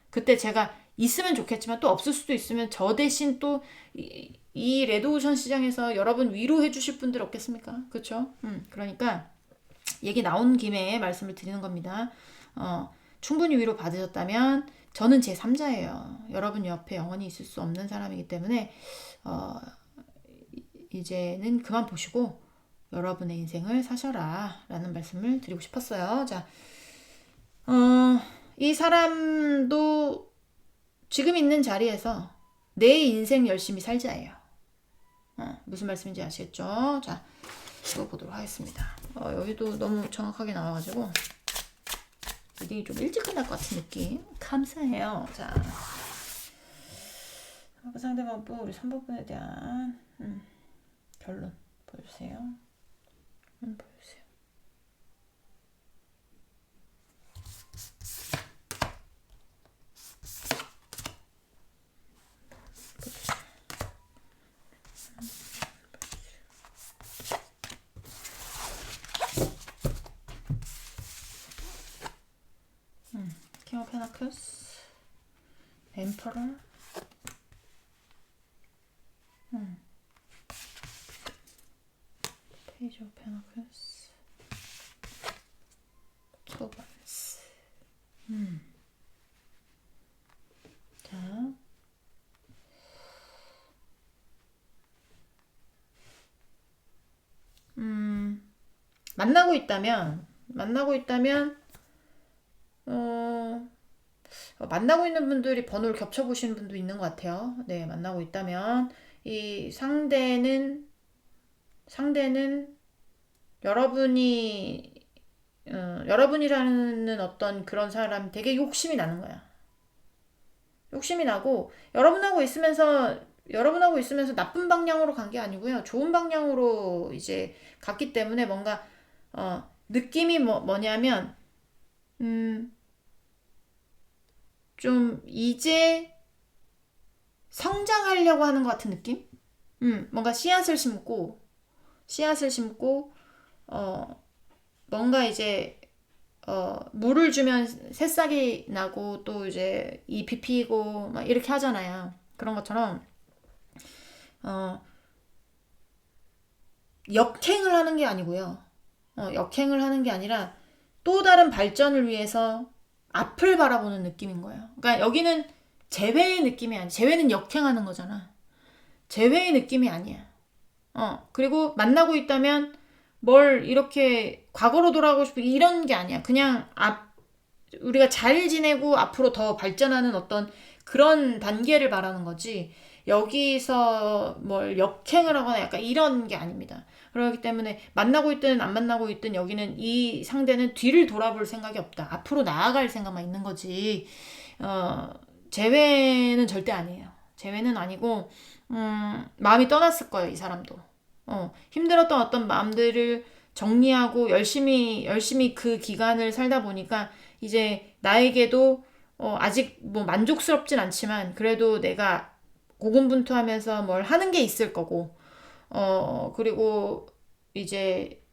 그때 제가 있으면 좋겠지만 또 없을 수도 있으면 저 대신 또 이 레드오션 시장에서 여러분 위로해 주실 분들 없겠습니까? 그렇죠? 그러니까 얘기 나온 김에 말씀을 드리는 겁니다. 충분히 위로 받으셨다면 저는 제3자예요. 여러분 옆에 영원히 있을 수 없는 사람이기 때문에 이제는 그만 보시고 여러분의 인생을 사셔라 라는 말씀을 드리고 싶었어요. 자, 이 사람도 지금 있는 자리에서 내 인생 열심히 살자예요. 무슨 말씀인지 아시겠죠? 자, 읽어보도록 하겠습니다. 여기도 너무 정확하게 나와가지고 리딩이 좀 일찍 끝날 것 같은 느낌. 감사해요. 자, 상대방분 우리 3번분에 대한 결론 보여주세요. 보여주세요. 킹 오브 페나클스, 엠퍼러, 페이지 오브 페나클스, 토반스. 자, 만나고 있다면 만나고 있는 분들이 번호를 겹쳐보시는 분도 있는 것 같아요. 네, 만나고 있다면 이 상대는 여러분이라는 어떤 그런 사람 되게 욕심이 나는 거야. 욕심이 나고 여러분하고 있으면서 나쁜 방향으로 간 게 아니고요. 좋은 방향으로 이제 갔기 때문에 뭔가 느낌이 뭐냐면 좀 이제 성장하려고 하는 것 같은 느낌? 뭔가 씨앗을 심고 뭔가 이제 물을 주면 새싹이 나고 또 이제 잎이 피고 막 이렇게 하잖아요. 그런 것처럼 역행을 하는 게 아니고요. 역행을 하는 게 아니라 또 다른 발전을 위해서 앞을 바라보는 느낌인 거예요. 그러니까 여기는 재회의 느낌이 아니야. 재회는 역행하는 거잖아. 재회의 느낌이 아니야. 그리고 만나고 있다면 뭘 이렇게 과거로 돌아가고 싶고 이런 게 아니야. 그냥 우리가 잘 지내고 앞으로 더 발전하는 어떤 그런 단계를 말하는 거지. 여기서 뭘 역행을 하거나 약간 이런 게 아닙니다. 그렇기 때문에 만나고 있든 안 만나고 있든 여기는 이 상대는 뒤를 돌아볼 생각이 없다. 앞으로 나아갈 생각만 있는 거지. 재회는 절대 아니에요. 재회는 아니고 마음이 떠났을 거예요, 이 사람도. 힘들었던 어떤 마음들을 정리하고 열심히 그 기간을 살다 보니까 이제 나에게도 아직 뭐 만족스럽진 않지만 그래도 내가 고군분투하면서 뭘 하는 게 있을 거고, 그리고 이제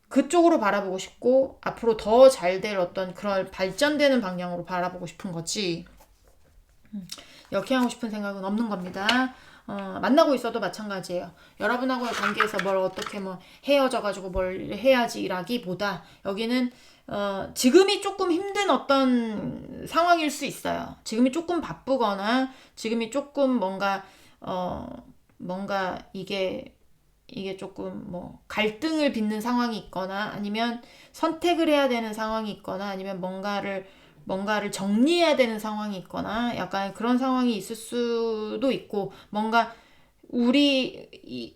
그쪽으로 바라보고 싶고 앞으로 더 잘 될 어떤 그런 발전되는 방향으로 바라보고 싶은 거지. 역행하고 싶은 생각은 없는 겁니다. 만나고 있어도 마찬가지예요. 여러분하고의 관계에서 뭘 어떻게 뭐 헤어져가지고 뭘 해야지라기보다 여기는 지금이 조금 힘든 어떤 상황일 수 있어요. 지금이 조금 바쁘거나 지금이 조금 뭔가 이게 조금 뭐 갈등을 빚는 상황이 있거나 아니면 선택을 해야 되는 상황이 있거나 아니면 뭔가를 정리해야 되는 상황이 있거나 약간 그런 상황이 있을 수도 있고 뭔가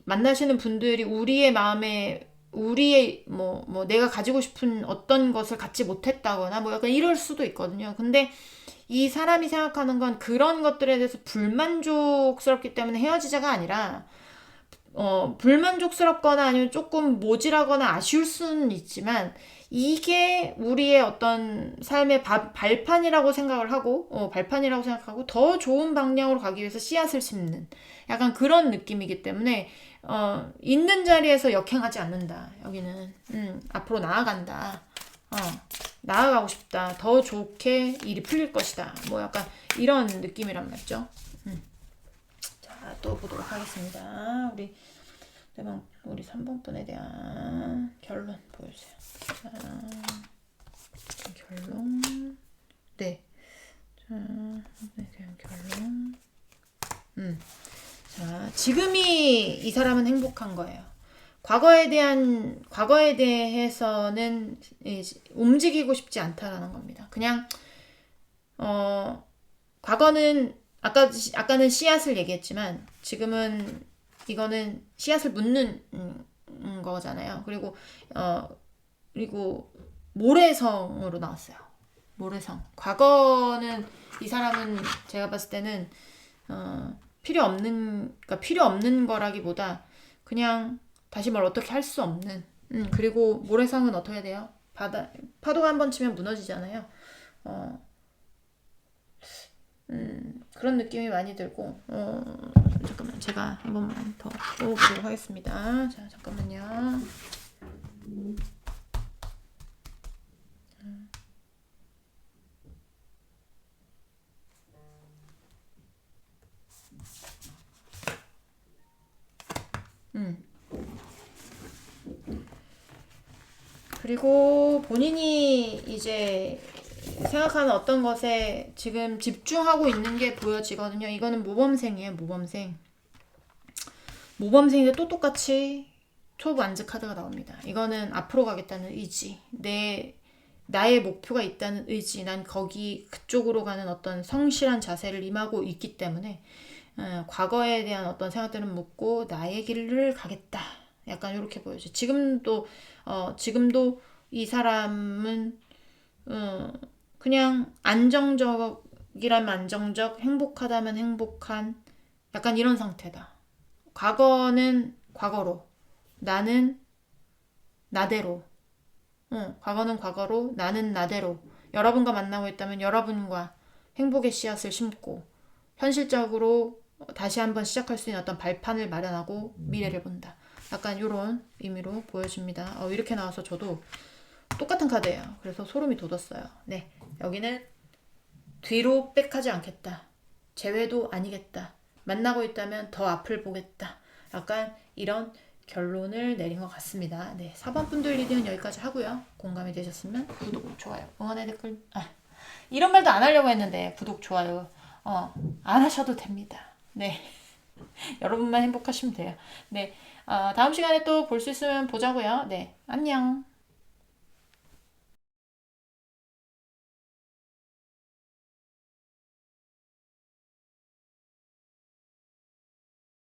만나시는 분들이 우리의 마음에 우리의 내가 가지고 싶은 어떤 것을 갖지 못했다거나 뭐 약간 이럴 수도 있거든요. 근데 이 사람이 생각하는 건 그런 것들에 대해서 불만족스럽기 때문에 헤어지자가 아니라 불만족스럽거나 아니면 조금 모질하거나 아쉬울 수는 있지만 이게 우리의 어떤 삶의 발판이라고 생각을 하고 발판이라고 생각하고 더 좋은 방향으로 가기 위해서 씨앗을 심는 약간 그런 느낌이기 때문에 있는 자리에서 역행하지 않는다. 여기는 앞으로 나아간다. 나아가고 싶다. 더 좋게 일이 풀릴 것이다. 뭐 약간 이런 느낌이란 말이죠. 자, 또 보도록 하겠습니다. 우리 3번 분에 대한 결론 보여주세요. 자, 결론. 네. 자, 네, 대한 결론. 자, 지금이 이 사람은 행복한 거예요. 과거에 대해서는 움직이고 싶지 않다라는 겁니다. 그냥 과거는 아까는 씨앗을 얘기했지만 지금은 이거는 씨앗을 묻는 거잖아요. 그리고 모래성으로 나왔어요. 모래성. 과거는 이 사람은 제가 봤을 때는 필요 없는 거라기보다 그냥 다시 뭘 어떻게 할 수 없는. 그리고 모래성은 어떻게 해야 돼요? 파도가 한번 치면 무너지잖아요. 그런 느낌이 많이 들고 잠깐만 제가 한 번만 더 뽑아보도록 하겠습니다. 자, 잠깐만요. 그리고 본인이 이제 생각하는 어떤 것에 지금 집중하고 있는 게 보여지거든요. 이거는 모범생이에요. 모범생인데 또 똑같이 톱 완즈 카드가 나옵니다. 이거는 앞으로 가겠다는 의지, 나의 목표가 있다는 의지, 난 그쪽으로 가는 어떤 성실한 자세를 임하고 있기 때문에 과거에 대한 어떤 생각들은 묻고 나의 길을 가겠다. 약간 이렇게 보여져요. 지금도 이 사람은 그냥 안정적이라면 안정적, 행복하다면 행복한 약간 이런 상태다. 과거는 과거로, 나는 나대로. 과거는 과거로, 나는 나대로. 여러분과 만나고 있다면 여러분과 행복의 씨앗을 심고 현실적으로 다시 한번 시작할 수 있는 어떤 발판을 마련하고 미래를 본다. 약간 이런 의미로 보여집니다. 이렇게 나와서 저도 똑같은 카드예요. 그래서 소름이 돋았어요. 네, 여기는 뒤로 백하지 않겠다. 재회도 아니겠다. 만나고 있다면 더 앞을 보겠다. 약간 이런 결론을 내린 것 같습니다. 네, 4번 분들 리딩은 여기까지 하고요. 공감이 되셨으면 구독, 좋아요, 응원의 댓글. 이런 말도 안 하려고 했는데 구독, 좋아요 안 하셔도 됩니다. 네, 여러분만 행복하시면 돼요. 네, 다음 시간에 또 볼 수 있으면 보자고요. 네, 안녕.